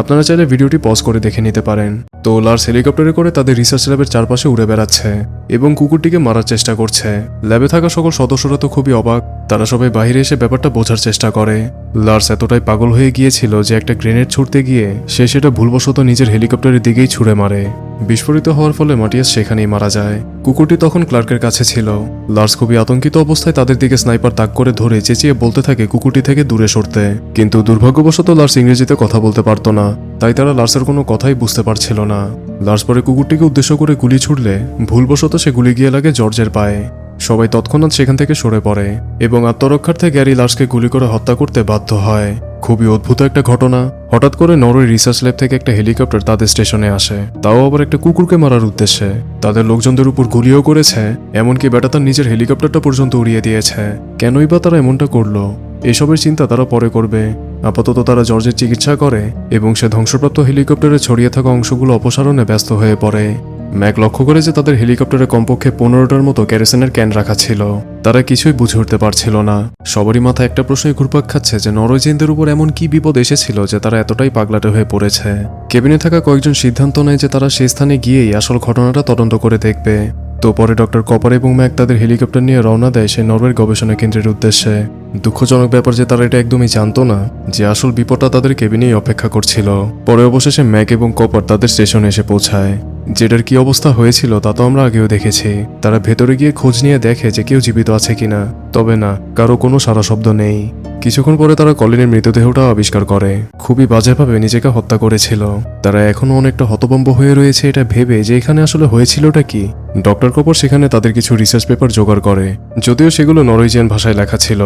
আপনারা চাইলে ভিডিওটি পজ করে দেখে নিতে পারেন। তো লার্স হেলিকপ্টারে করে তাদের রিসার্চ ল্যাবের চারপাশে উড়ে বেড়াচ্ছে এবং কুকুরটিকে মারার চেষ্টা করছে। ল্যাবে থাকা সকল সদস্যরা তো খুবই অবাক। তারা সবাই বাইরে এসে ব্যাপারটা বোঝার চেষ্টা করে। লার্স এতটাই পাগল হয়ে গিয়েছিল যে একটা গ্রেনেড ছুড়তে গিয়ে সে সেটা ভুলবশত নিজের হেলিকপ্টারের দিকেই ছুড়ে মারে। বিস্ফোরিত হওয়ার ফলে মাটিয়াস সেখানেই মারা যায়। কুকুরটি তখন ক্লার্কের কাছে ছিল। লার্স খুবই আতঙ্কিত অবস্থায় তাদের দিকে স্নাইপার তাক করে ধরে চেঁচিয়ে বলতে থাকে কুকুরটি থেকে দূরে সরতে। কিন্তু দুর্ভাগ্যবশত লার্স ইংরেজিতে কথা বলতে পারত না, তাই তারা লার্সের কোনো কথাই বুঝতে পারছিল না। লার্স পরে কুকুরটিকে উদ্দেশ্য করে গুলি ছুড়লে ভুলবশত সে গুলি গিয়ে লাগে জর্জের পায়ে। সবাই তৎক্ষণাৎ সেখান থেকে সরে পড়ে এবং আত্মরক্ষার্থে গ্যারি লার্সকে গুলি করে হত্যা করতে বাধ্য হয়। খুবই অদ্ভুত একটা ঘটনা। হঠাৎ করে নরওয়ে রিসার্চ ল্যাব থেকে একটা হেলিকপ্টার তাদের স্টেশনে আসে, তাও আবার একটা কুকুরকে মারার উদ্দেশ্যে। তাদের লোকজনদের উপর গুলিও করেছে, এমনকি বেটা তার নিজের হেলিকপ্টারটা পর্যন্ত উড়িয়ে দিয়েছে। কেনই বা তারা এমনটা করলো, এসবের চিন্তা তারা পরে করবে। আপাতত তারা জর্জের চিকিৎসা করে এবং সে ধ্বংসপ্রাপ্ত হেলিকপ্টারে ছড়িয়ে থাকা অংশগুলো অপসারণে ব্যস্ত হয়ে পড়ে। ম্যাক লক্ষ্য করে যে তাদের হেলিকপ্টারে কমপক্ষে 15টার মতো ক্যারোসিনের ক্যান রাখা ছিল। তারা কিছুই বুঝে উঠতে পারছিল না। সবারই মাথায় একটা প্রশ্নই ঘুরপাক খাচ্ছে যে নরওয়েজিয়ানদের উপর এমন কি বিপদ এসেছিল যে তারা এতটাই পাগলাটে হয়ে পড়েছে। কেবিনে থাকা কয়েকজন সিদ্ধান্ত নেয় যে তারা সেই স্থানে গিয়েই আসল ঘটনাটা তদন্ত করে দেখবে। তো পরে ডক্টর কপার এবং ম্যাক তাদের হেলিকপ্টার নিয়ে রওনা দেয় সেই নরওয়ের গবেষণা কেন্দ্রের উদ্দেশ্যে। দুঃখজনক ব্যাপার যে তারা এটা একদমই জানতো না যে আসল বিপদটা তাদের কেবিনেই অপেক্ষা করছিল। পরে অবশেষে ম্যাক এবং কপার তাদের স্টেশনে এসে পৌঁছায়। যেটার কি অবস্থা হয়েছিল তা তো আমরা আগেও দেখেছি। তারা ভেতরে গিয়ে খোঁজ নিয়ে দেখে যে কেউ জীবিত আছে কিনা, তবে না, কারো কোনো সারা শব্দ নেই। কিছুক্ষণ পরে তারা কলিনের মৃতদেহটাও আবিষ্কার করে। খুবই বাজেভাবে নিজেকে হত্যা করেছিল। তারা এখনো অনেকটা হতভম্ব হয়ে রয়েছে এটা ভেবে যে এখানে আসলে হয়েছিলটা কি। ডক্টর কপার সেখানে তাদের কিছু রিসার্চ পেপার জোগাড় করে, যদিও সেগুলো নরওয়েজিয়ান ভাষায় লেখা ছিল।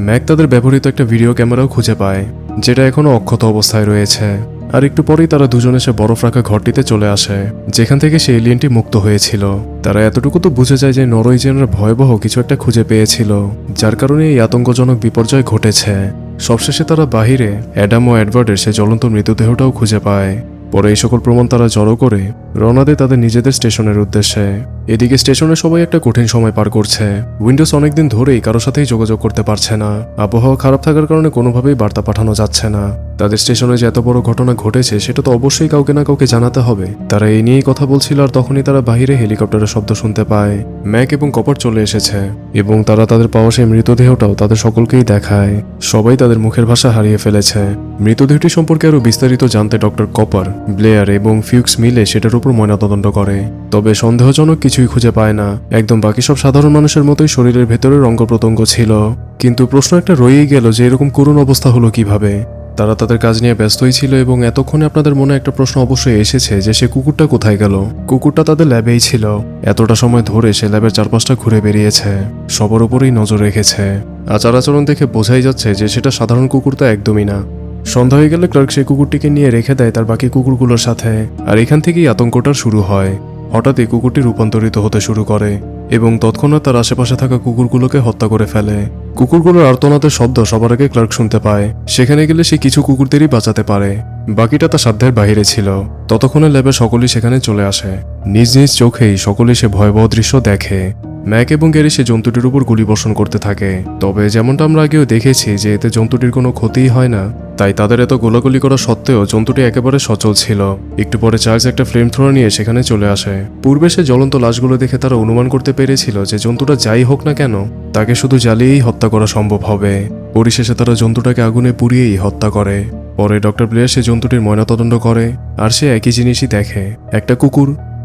ম্যাক তাদের ব্যবহৃত একটা ভিডিও ক্যামেরাও খুঁজে পায়, যেটা এখনো অক্ষত অবস্থায় রয়েছে। আর একটু পরেই তারা দুজন এসে বরফ রাখা ঘরটিতে চলে আসে, যেখান থেকে সেই এলিয়েনটি মুক্ত হয়েছিল। তারা এতটুকু তো বুঝে যায় যে নরওয়েজিয়ানরা ভয়াবহ কিছু একটা খুঁজে পেয়েছিল, যার কারণে এই আতঙ্কজনক বিপর্যয় ঘটেছে। সবশেষে তারা বাহিরে অ্যাডাম ও এডওয়ার্ডের সে জ্বলন্ত মৃতদেহটাও খুঁজে পায়। পরে এই সকল প্রমাণ তারা জড়ো করে রওনা দেয় তাদের নিজেদের স্টেশনের উদ্দেশ্যে। এদিকে স্টেশনে সবাই একটা কঠিন সময় পার করছে। উইন্ডোজ অনেকদিন ধরেই কারোর সাথেই যোগাযোগ করতে পারছে না। আবহাওয়া খারাপ থাকার কারণে কোনোভাবেই বার্তা পাঠানো যাচ্ছে না। তাদের স্টেশনে যে এত বড় ঘটনা ঘটেছে সেটা তো অবশ্যই কাউকে না কাউকে জানাতে হবে। তারা এই নিয়েই কথা বলছিল, আর তখনই তারা বাহিরে হেলিকপ্টারের শব্দ শুনতে পায়। ম্যাক এবং কপার চলে এসেছে এবং তারা তাদের পাওয়া সেই মৃতদেহটাও তাদের সকলকেই দেখায়। সবাই তাদের মুখের ভাষা হারিয়ে ফেলেছে। মৃতদেহটি সম্পর্কে আরো বিস্তারিত জানতে ডক্টর কপার, ব্লেয়ার এবং ফিউক্স মিলে সেটার উপর ময়নাতদন্ত করে, তবে সন্দেহজনক কিছুই খুঁজে পায় না। একদম বাকি সব সাধারণ মানুষের মতোই শরীরের ভেতরের অঙ্গ প্রত্যঙ্গ ছিল। কিন্তু প্রশ্ন একটা রয়েই গেল যে এরকম করুণ অবস্থা হলো কিভাবে। তারা তাদের কাজ নিয়ে ব্যস্তই ছিল এবং এতক্ষণে আপনাদের মনে একটা প্রশ্ন অবশ্যই এসেছে যে সে কুকুরটা কোথায় গেল। কুকুরটা তাদের ল্যাবেই ছিল। এতটা সময় ধরে সে ল্যাবের চারপাশটা ঘুরে বেরিয়েছে, সবার উপরেই নজর রেখেছে। আচার আচরণ দেখে বোঝাই যাচ্ছে যে সেটা সাধারণ কুকুর তো একদমই না। সন্ধ্যা হয়ে গেলে ক্লার্ক সেই কুকুরটিকে নিয়ে রেখে দেয় তার বাকি কুকুরগুলোর সাথে, আর এখান থেকেই আতঙ্কটার শুরু হয়। হঠাৎই কুকুরটি রূপান্তরিত হতে শুরু করে এবং তৎক্ষণাৎ তার আশেপাশে থাকা কুকুরগুলোকে হত্যা করে ফেলে। কুকুরগুলোর আর্তনাদের শব্দ সবার আগে ক্লার্ক শুনতে পায়। সেখানে গেলে সে কিছু কুকুরদেরই বাঁচাতে পারে, বাকিটা তার সাধ্যের বাইরে ছিল। ততক্ষণে ল্যাবে সকলেই সেখানে চলে আসে। নিজ নিজ চোখেই সকলেই সে ভয়াবহ দৃশ্য দেখে। ম্যাক এবং গ্যারি সে জন্তুটির উপর গুলি বর্ষণ করতে থাকে। তবে যেমনটা আমরা আগেও দেখেছি যে এতে জন্তুটির কোনো ক্ষতিই হয় না, তাই তাদের এত গোলাগুলি করা সত্ত্বেও জন্তুটি একেবারে সচল ছিল। একটু পরে চার্লস একটা ফ্লেম থ্রোয়ার নিয়ে সেখানে চলে আসে। পূর্বে সে জ্বলন্ত লাশগুলো দেখে তারা অনুমান করতে পেরেছিল যে জন্তুটা যাই হোক না কেন তাকে শুধু জ্বালিয়েই হত্যা করা সম্ভব হবে। পরিশেষে তারা জন্তুটাকে আগুনে পুড়িয়েই হত্যা করে। পরে ডক্টর ব্লেয়ার সে জন্তুটির ময়নাতদন্ত করে, আর সে একই জিনিসই দেখে, একটা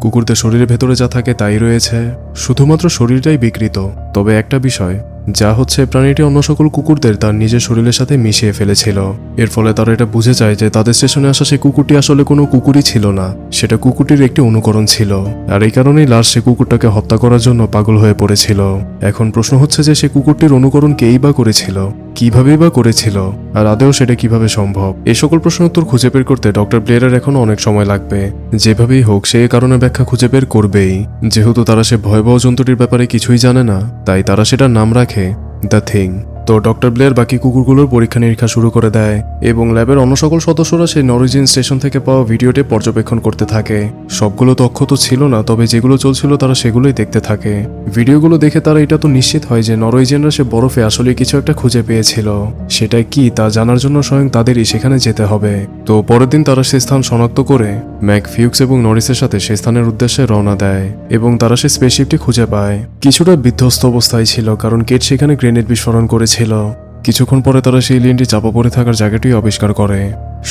কুকুরদের শরীরের ভেতরে যা থাকে তাই রয়েছে, শুধুমাত্র শরীরটাই বিকৃত। তবে একটা বিষয় যা হচ্ছে, প্রাণীটি অন্য সকল কুকুরদের তার নিজের শরীরের সাথে মিশিয়ে ফেলেছিল। এর ফলে তারা এটা বুঝে যায় যে তাদের স্টেশনে আসা সেই কুকুরটি আসলে কোনো কুকুরই ছিল না, সেটা কুকুরটির একটি অনুকরণ ছিল। আর এই কারণেই লাশ সে কুকুরটাকে হত্যা করার জন্য পাগল হয়ে পড়েছিল। এখন প্রশ্ন হচ্ছে যে সে কুকুরটির অনুকরণ কেই বা করেছিল, কিভাবেই বা করেছিল, আর আদেও সেটা কিভাবে সম্ভব? এই সকল প্রশ্নের উত্তর খুঁজে বের করতে ডক্টর ব্লেয়ারের এখনো অনেক সময় লাগবে। যেভাবেই হোক সে এই কারণে ব্যাখ্যা খুঁজে বের করবেই। যেহেতু তারা সে ভয়াবহ জন্তুটির ব্যাপারে কিছুই জানে না, তাই তারা সেটার নাম রাখে দ্য থিং। তো ডক্টর ব্লেয়ার বাকি কুকুরগুলোর পরীক্ষা নিরীক্ষা শুরু করে দেয় এবং ল্যাবের অন্য সকল সদস্যরা সেই নরওয়েজিয়ান স্টেশন থেকে পাওয়া ভিডিওটি পর্যবেক্ষণ করতে থাকে। সবগুলো তথ্য তো ছিল না, তবে যেগুলো চলছিল তারা সেগুলোই দেখতে থাকে। ভিডিওগুলো দেখে তারা এটা তো নিশ্চিত হয় যে নরওয়েজিয়ানরা সে বরফে আসলে কিছু একটা খুঁজে পেয়েছিল। সেটা কি তা জানার জন্য স্বয়ং তাদেরই সেখানে যেতে হবে। তো পরের দিন তারা সে স্থান শনাক্ত করে ম্যাক, ফিউক্স এবং নরিসের সাথে সেই স্থানের উদ্দেশ্যে রওনা দেয় এবং তারা সেই স্পেসশিপটি খুঁজে পায়। কিছুটা বিধ্বস্ত অবস্থায় ছিল, কারণ কেট সেখানে গ্রেনেড বিস্ফোরণ করেছিল। কিছুক্ষণ পরে তারা সেই এলিয়েনটি চাপা পড়ে থাকার জায়গাটি আবিষ্কার করে।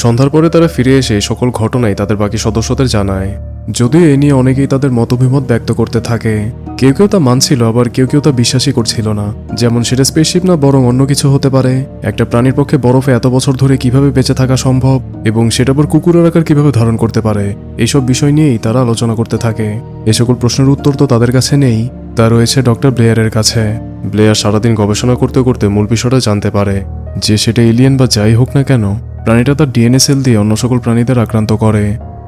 সন্ধ্যার পরে তারা ফিরে এসে সকল ঘটনাই তাদের বাকি সদস্যদের জানায়। যদিও এ নিয়ে অনেকেই তাদের মতবিমত ব্যক্ত করতে থাকে। কেউ কেউ তা মানছিল, আবার কেউ কেউ তা বিশ্বাসই করছিল না। যেমন সেটা স্পেসশিপ না, বরং অন্য কিছু হতে পারে। একটা প্রাণীর পক্ষে বরফে এত বছর ধরে কিভাবে বেঁচে থাকা সম্ভব, এবং সেটা আবার কুকুরের আকার কিভাবে ধারণ করতে পারে, এইসব বিষয় নিয়েই তারা আলোচনা করতে থাকে। এ সকল প্রশ্নের উত্তর তো তাদের কাছে নেই, তা রয়েছে ডক্টর ব্লেয়ারের কাছে। ব্লেয়ার সারাদিন গবেষণা করতে করতে মূল বিষয়টা জানতে পারে যে সেটা এলিয়েন বা যাই হোক না কেন, প্রাণীটা তার ডিএনএ সেল দিয়ে অন্য সকল প্রাণীদের আক্রান্ত করে।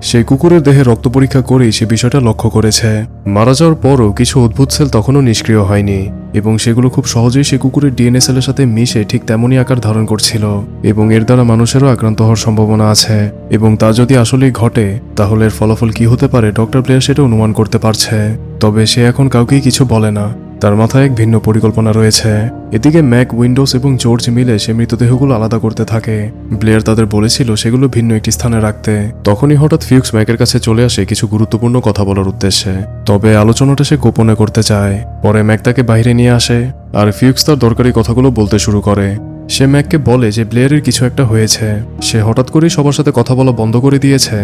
সেই কুকুরের দেহে রক্ত পরীক্ষা করেই সে বিষয়টা লক্ষ্য করেছে। মারা যাওয়ার পরও কিছু অদ্ভুত সেল তখনও নিষ্ক্রিয় হয়নি, এবং সেগুলো খুব সহজেই সে কুকুরের ডিএনএ সেলের সাথে মিশে ঠিক তেমনই আকার ধারণ করছিল, এবং এর দ্বারা মানুষেরও আক্রান্ত হওয়ার সম্ভাবনা আছে। এবং তা যদি আসলেই ঘটে, তাহলে এর ফলাফল কি হতে পারে ডক্টর ব্লেয়ার সেটা অনুমান করতে পারছে। তবে সে এখন কাউকেই কিছু বলে না, তার মাথায় এক ভিন্ন পরিকল্পনা রয়েছে। এদিকে ম্যাক, উইন্ডোজ এবং জর্জ মিলে সে মৃতদেহগুলো আলাদা করতে থাকে। ব্লেয়ার তাদের বলেছিল সেগুলো ভিন্ন একটি স্থানে রাখতে। তখনই হঠাৎ ফিউক্স ম্যাকের কাছে চলে আসে কিছু গুরুত্বপূর্ণ কথা বলার উদ্দেশ্যে। তবে আলোচনাটা সে গোপনে করতে চায়। পরে ম্যাক তাকে বাইরে নিয়ে আসে, আর ফিউক্স তার দরকারি কথাগুলো বলতে শুরু করে। সে ম্যাককে বলে যে ব্লেয়ারের কিছু একটা হয়েছে। সে হঠাৎ করেই সবার সাথে কথা বলা বন্ধ করে দিয়েছে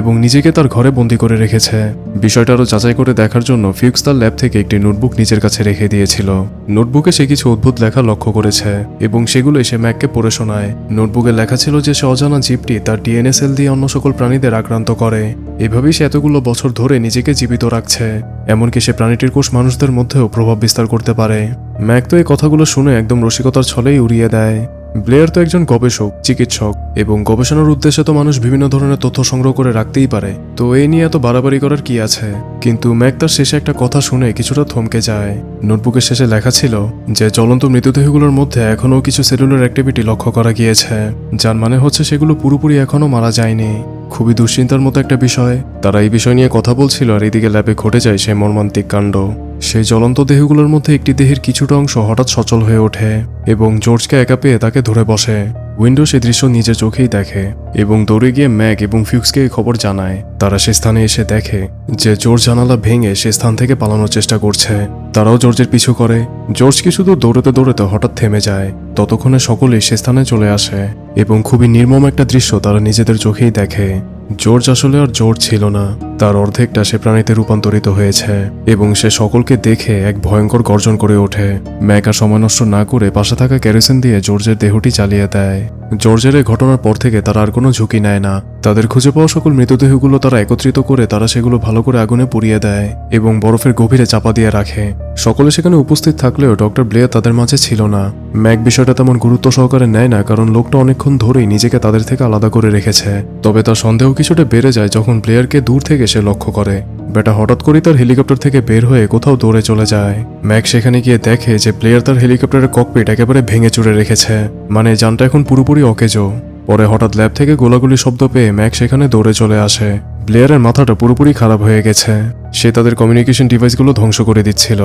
এবং নিজেকে তার ঘরে বন্দি করে রেখেছে। বিষয়টা আরও যাচাই করে দেখার জন্য ফিউক্স তার ল্যাব থেকে একটি নোটবুক নিজের কাছে রেখে দিয়েছিল। নোটবুকে সে কিছু অদ্ভুত লেখা লক্ষ্য করেছে এবং সেগুলো সে ম্যাককে পড়ে শোনায়। নোটবুকে লেখা ছিল যে সে অজানা জীবটি তার ডিএনএ সেল দিয়ে অন্য সকল প্রাণীদের আক্রান্ত করে। এভাবেই সে এতগুলো বছর ধরে নিজেকে জীবিত রাখছে। এমনকি সে প্রাণীটির কোষ মানুষদের মধ্যেও প্রভাব বিস্তার করতে পারে। ম্যাক তো এই কথাগুলো শুনে একদম রসিকতার ছলেই উড়িয়ে দেয়। ব্লেয়ার তো একজন গবেষক, চিকিৎসক, এবং গবেষণার উদ্দেশ্যে তো মানুষ বিভিন্ন ধরনের তথ্য সংগ্রহ করে রাখতেই পারে, তো এই নিয়ে এত বাড়াবাড়ি করার কি আছে। কিন্তু ম্যাক তার শেষে একটা কথা শুনে কিছুটা থমকে যায়। নোটবুকের শেষে লেখা ছিল যে জ্বলন্ত মৃতদেহগুলোর মধ্যে এখনও কিছু সেলুলার অ্যাক্টিভিটি লক্ষ্য করা গিয়েছে, যার মানে হচ্ছে সেগুলো পুরোপুরি এখনও মারা যায়নি। খুবই দুশ্চিন্তার মতো একটা বিষয়। তারা এই বিষয় নিয়ে কথা বলছিল, আর এদিকে ল্যাবে ঘটে যায় সেই মর্মান্তিক কাণ্ড। সেই জ্বলন্ত দেহগুলোর মধ্যে একটি দেহের কিছুটা অংশ হঠাৎ সচল হয়ে ওঠে এবং জর্জকে একা পেয়ে তাকে ধরে বসে। উইন্ডো সে দৃশ্য নিজের চোখেই দেখে এবং দৌড়ে গিয়ে ম্যাক এবং ফিউক্সকে এই খবর জানায়। তারা সে স্থানে এসে দেখে যে জর্জ জানালা ভেঙে সে স্থান থেকে পালানোর চেষ্টা করছে। তারাও জর্জের পিছু করে। জর্জ কিছু দূর দৌড়তে দৌড়তে হঠাৎ থেমে যায়। ততক্ষণে সকলেই সে স্থানে চলে আসে এবং খুবই নির্মম একটা দৃশ্য তারা নিজেদের চোখেই দেখে। জর্জ আসলে আর জর্জ ছিল না, তার অর্ধেকটা সে প্রাণীতে রূপান্তরিত হয়েছে এবং সে সকলকে দেখে এক ভয়ঙ্কর গর্জন করে ওঠে। ম্যাক আর সময় নষ্ট না করে পাশে থাকা কেরোসিন দিয়ে জর্জের দেহটি চালিয়ে দেয়। জর্জের এই ঘটনার পর থেকে তারা আর কোনো ঝুঁকি নেয় না। তাদের খুঁজে পাওয়া সকল মৃতদেহগুলো তারা একত্রিত করে তারা সেগুলো ভালো করে আগুনে পুড়িয়ে দেয় এবং বরফের গভীরে চাপা দিয়ে রাখে। সকলে সেখানে উপস্থিত থাকলেও ডক্টর ব্লেয়ার তাদের মাঝে ছিল না। ম্যাক বিষয়টা তেমন গুরুত্ব সহকারে নেয় না, কারণ লোকটা অনেকক্ষণ ধরেই নিজেকে তাদের থেকে আলাদা করে রেখেছে। তবে তার সন্দেহ কিছুটা বেড়ে যায় যখন ব্লেয়ারকে দূর থেকে সে লক্ষ্য করে। বেটা হঠাৎ করেই তার হেলিকপ্টার থেকে বের হয়ে কোথাও দৌড়ে চলে যায়। ম্যাক সেখানে গিয়ে দেখে যে প্লেয়ার তার হেলিকপ্টারের ককপিট একেবারে ভেঙে চুরে রেখেছে, মানে যানটা এখন পুরোপুরি অকেজো। পরে হঠাৎ ল্যাব থেকে গোলাগুলি শব্দ পেয়ে ম্যাক সেখানে দৌড়ে চলে আসে। ব্লেয়ারের মাথাটা পুরোপুরি খারাপ হয়ে গেছে। সে তাদের কমিউনিকেশন ডিভাইসগুলো ধ্বংস করে দিচ্ছিল।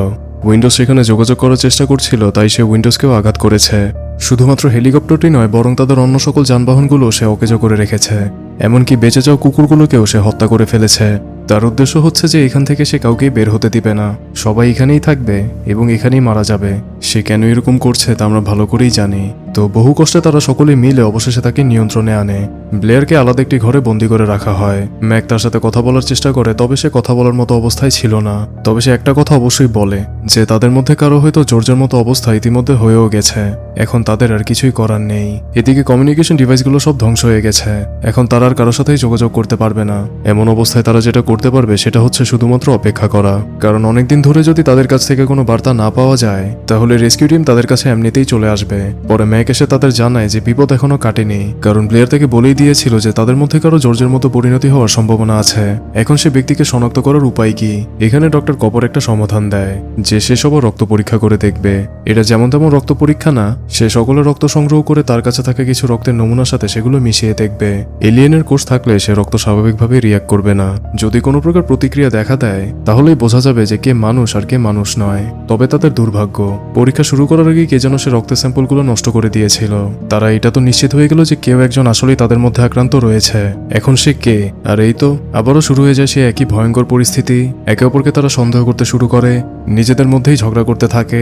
উইন্ডোজ সেখানে যোগাযোগ করার চেষ্টা করছিল, তাই সে উইন্ডোজকেও আঘাত করেছে। শুধুমাত্র হেলিকপ্টারটি নয়, বরং তাদের অন্য সকল যানবাহনগুলো সে অকেজো করে রেখেছে। এমনকি বেঁচে যাওয়া কুকুরগুলোকেও সে হত্যা করে ফেলেছে। তার উদ্দেশ্য হচ্ছে যে এখান থেকে সে কাউকেই বের হতে দিবে না, সবাই এখানেই থাকবে এবং এখানেই মারা যাবে। সে কেন এরকম করছে তা আমরা ভালো করেই জানি। তো বহু কষ্টে তারা সকলে মিলে অবশেষে তাকে নিয়ন্ত্রণে আনে। ব্লেয়ারকে আলাদা একটি ঘরে বন্দি করে রাখা হয়। ম্যাক তার সাথে কথা বলার চেষ্টা করে, তবে সে কথা বলার মতো অবস্থায় ছিল না। তবে সে একটা কথা অবশ্যই বলে যে তাদের মধ্যে কারো হয়তো জর্জের মতো অবস্থা ইতিমধ্যে হয়েও গেছে, এখন তাদের আর কিছুই করার নেই। এদিকে কমিউনিকেশন ডিভাইসগুলো সব ধ্বংস হয়ে গেছে, এখন তারা আর কারোর সাথেই যোগাযোগ করতে পারবে না। এমন অবস্থায় তারা যেটা করতে পারবে সেটা হচ্ছে শুধুমাত্র অপেক্ষা করা, কারণ অনেকদিন ধরে যদি তাদের কাছ থেকে কোনো বার্তা না পাওয়া যায় তাহলে রেস্কিউ টিম তাদের কাছে এমনিতেই চলে আসবে। পরে ম্যাক এসে তাদের জানায় যে বিপদ এখনো কাটেনি, কারণ ব্লেয়ার তাকে বলেই দিয়েছিল যে তাদের মধ্যে কারো জর্জের মতো পরিণতি হওয়ার সম্ভাবনা আছে। এখন সে ব্যক্তিকে শনাক্ত করার উপায় কি? এখানে ডক্টর কপর একটা সমাধান দেয় যে সে সবার রক্ত পরীক্ষা করে দেখবে। এটা যেমন তেমন রক্ত পরীক্ষা না, সে সকলের রক্ত সংগ্রহ করে তার কাছে থাকা কিছু রক্তের নমুনার সাথে সেগুলো মিশিয়ে দেখবে। এলিয়েনের কোষ থাকলে সে রক্ত স্বাভাবিকভাবে রিয়াক্ট করবে না। যদি কোনো প্রকার প্রতিক্রিয়া দেখা দেয় তাহলেই বোঝা যাবে যে কে মানুষ আর কে মানুষ নয়। তবে তাদের দুর্ভাগ্য, পরীক্ষা শুরু করার আগেই কে যেন সে রক্তের স্যাম্পলগুলো নষ্ট করে দিয়েছিল। তারা এটা তো নিশ্চিত হয়ে গেল যে কেউ একজন আসলেই তাদের মধ্যে আক্রান্ত রয়েছে। এখন সে কে? আর এই তো আবারও শুরু হয়ে যায় সে একই ভয়ঙ্কর পরিস্থিতি। একে অপরকে তারা সন্দেহ করতে শুরু করে, নিজেদের মধ্যেই ঝগড়া করতে থাকে।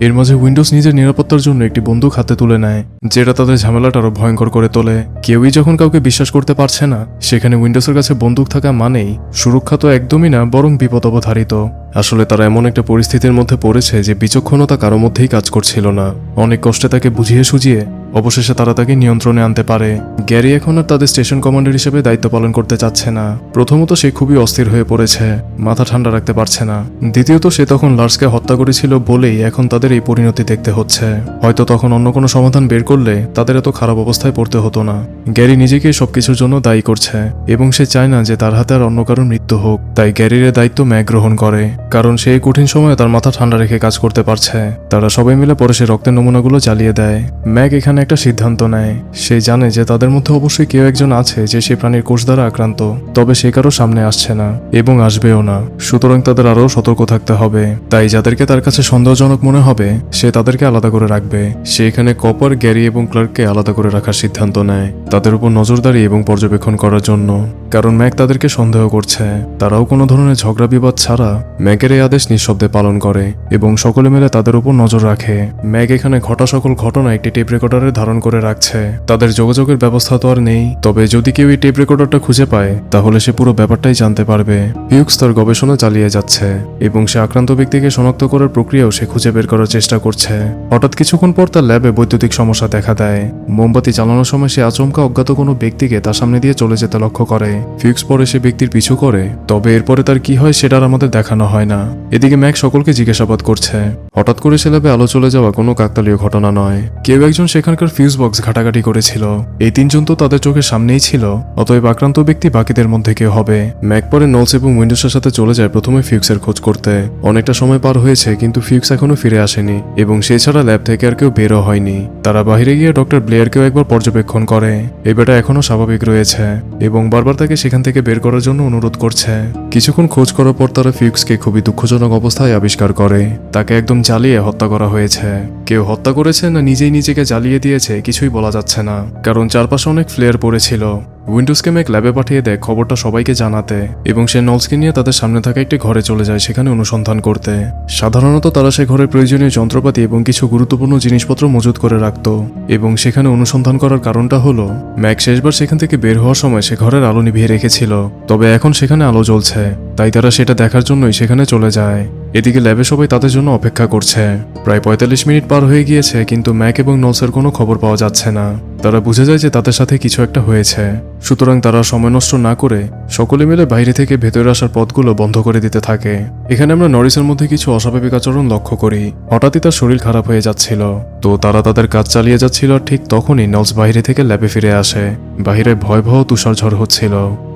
এর মাঝে উইন্ডোজ নিজের নিরাপত্তার জন্য একটি বন্দুক হাতে তুলে নেয়, যেটা তাদের ঝামেলাটা আরো ভয়ঙ্কর করে তোলে। কেউই যখন কাউকে বিশ্বাস করতে পারছে না, সেখানে উইন্ডোজের কাছে বন্দুক থাকা মানেই সুরক্ষা তো একদমই না, বরং বিপদ অবধারিত। আসলে তারা এমন একটা পরিস্থিতির মধ্যে পড়েছে যে বিচক্ষণতা কারো মধ্যেই কাজ করছিল না। অনেক কষ্টে তাকে বুঝিয়ে সুঝিয়ে অবশেষে তারা তাকে নিয়ন্ত্রণে আনতে পারে। গ্যারি এখন আর তাদের স্টেশন কমান্ডার হিসেবে দায়িত্ব পালন করতে চাচ্ছে না। প্রথমত সে খুবই অস্থির হয়ে পড়েছে, মাথা ঠান্ডা রাখতে পারছে না। দ্বিতীয়ত সে তখন লার্সকে হত্যা করেছিল বলেই এখন তাদের এই পরিণতি দেখতে হচ্ছে। হয়তো তখন অন্য কোনো সমাধান বের করলে তাদের এত খারাপ অবস্থায় পড়তে হতো না। গ্যারি নিজেকে সবকিছুর জন্য দায়ী করছে এবং সে চায় না যে তার হাতে আর অন্য কারোর মৃত্যু হোক। তাই গ্যারির দায়িত্ব ম্যাক গ্রহণ করে, কারণ সে এই কঠিন সময়ে তার মাথা ঠান্ডা রেখে কাজ করতে পারছে। তারা সবাই মিলে পরে সে রক্তের নমুনাগুলো জ্বালিয়ে দেয়। ম্যাক এখানে একটা সিদ্ধান্ত নেয়। সে জানে যে তাদের মধ্যে অবশ্যই কেউ একজন আছে যে সে প্রাণীর কোষ দ্বারা আক্রান্ত, তবে সে কারো সামনে আসছে না এবং আসবেও না। সুতরাং তাদের আরও সতর্ক থাকতে হবে। তাই যাদেরকে তার কাছে সন্দেহজনক মনে হবে সে তাদেরকে আলাদা করে রাখবে। সে এখানে কপার, গ্যারি এবং ক্লার্ককে আলাদা করে রাখার সিদ্ধান্ত নেয়, তাদের উপর নজরদারি এবং পর্যবেক্ষণ করার জন্য। কারণ ম্যাক তাদেরকে সন্দেহ করছে। তারাও কোনো ধরনের ঝগড়া বিবাদ ছাড়া ম্যাকের এই আদেশ নিঃশব্দে পালন করে এবং সকলে মিলে তাদের উপর নজর রাখে। ম্যাক এখানে ঘটা সকল ঘটনা একটি টেপ রেকর্ডারে ধারণ করে রাখছে। তাদের যোগাযোগের ব্যবস্থা তো আর নেই, তবে যদি কেউ এই টেপ রেকর্ডারটা খুঁজে পায় তাহলে সে পুরো ব্যাপারটাই জানতে পারবে। হিউক্স তার গবেষণা চালিয়ে যাচ্ছে এবং সে আক্রান্ত ব্যক্তিকে শনাক্ত করার প্রক্রিয়াও সে খুঁজে বের করার চেষ্টা করছে। হঠাৎ কিছুক্ষণ পর তার ল্যাবে বৈদ্যুতিক সমস্যা দেখা দেয়। মোমবাতি জ্বালানোর সময় সে আচমকা অজ্ঞাত কোনো ব্যক্তিকে তার সামনে দিয়ে চলে যেতে লক্ষ্য করে। ফিউক্স পরে সে ব্যক্তির পিছু করে, তবে এরপরে তার কি হয় সেটার আমাদের দেখানো হয় না। এদিকে ম্যাক সকলকে জিজ্ঞাসাবাদ করছে। হঠাৎ করে সে ল্যাবে আলো চলে যাওয়া কোনো কাকতালীয় ঘটনা নয়। কেউ একজন সেখানকার ফিউজ বক্স ঘাটাঘাটি করেছিল। এই তিনজন তো তাদের চোখের সামনেই ছিল, অতএব আক্রান্ত ব্যক্তি বাকিদের মধ্যে কেউ হবে। ম্যাক পরে নোলস এবং উইন্ডোজের সাথে চলে যায় প্রথমে ফিউক্সের খোঁজ করতে। অনেকটা সময় পার হয়েছে কিন্তু ফিউক্স এখনো ফিরে আসেনি এবং সে ছাড়া ল্যাব থেকে আর কেউ বেরো হয়নি। তারা বাইরে গিয়ে ডক্টর ব্লেয়ারকেও একবার পর্যবেক্ষণ করে। এই বেটা এখনো স্বাভাবিক রয়েছে এবং বারবার তাকে সেখান থেকে বের করার জন্য অনুরোধ করছে। কিছুক্ষণ খোঁজ করার পর তারা ফিউক্সকে খুবই দুঃখজনক অবস্থায় আবিষ্কার করে। তাকে একদম জ্বালিয়ে হত্যা করা হয়েছে। কেউ হত্যা করেছে না নিজেই নিজেকে জ্বালিয়ে দিয়েছে কিছুই বলা যাচ্ছে না, কারণ চারপাশে অনেক ফ্লেয়ার পড়েছিল। উইন্ডোজকে ম্যাক ল্যাবে পাঠিয়ে দেয় খবরটা সবাইকে জানাতে এবং সে নলসকে নিয়ে তাদের সামনে থাকা একটি ঘরে চলে যায় সেখানে অনুসন্ধান করতে। সাধারণত তারা সে ঘরে প্রয়োজনীয় যন্ত্রপাতি এবং কিছু গুরুত্বপূর্ণ জিনিসপত্র মজুত করে রাখত এবং সেখানে অনুসন্ধান করার কারণটা হলো ম্যাক শেষবার সেখান থেকে বের হওয়ার সময় সে ঘরের আলো নিভিয়ে রেখেছিল, তবে এখন সেখানে আলো জ্বলছে, তাই তারা সেটা দেখার জন্যই সেখানে চলে যায়। এদিকে ল্যাবে সবাই তাদের জন্য অপেক্ষা করছে। প্রায় 45 মিনিট পার হয়ে গিয়েছে কিন্তু ম্যাক এবং নলসের কোনো খবর পাওয়া যাচ্ছে না। তারা বুঝে যায় যে তাদের সাথে কিছু একটা হয়েছে। সুতরাং তারা সময় নষ্ট না করে সকলে মিলে বাইরে থেকে ভেতরে আসার পথগুলো বন্ধ করে দিতে থাকে। এখানে আমরা নরিসের মধ্যে কিছু অস্বাভাবিক আচরণ লক্ষ্য করি। হঠাৎই তার শরীর খারাপ হয়ে যাচ্ছিল, তো তারা তাদের কাজ চালিয়ে যাচ্ছিল। আর ঠিক তখনই নলস বাইরে থেকে ল্যাবে ফিরে আসে। বাহিরে ভয়াবহ তুষার ঝড় হচ্ছিল।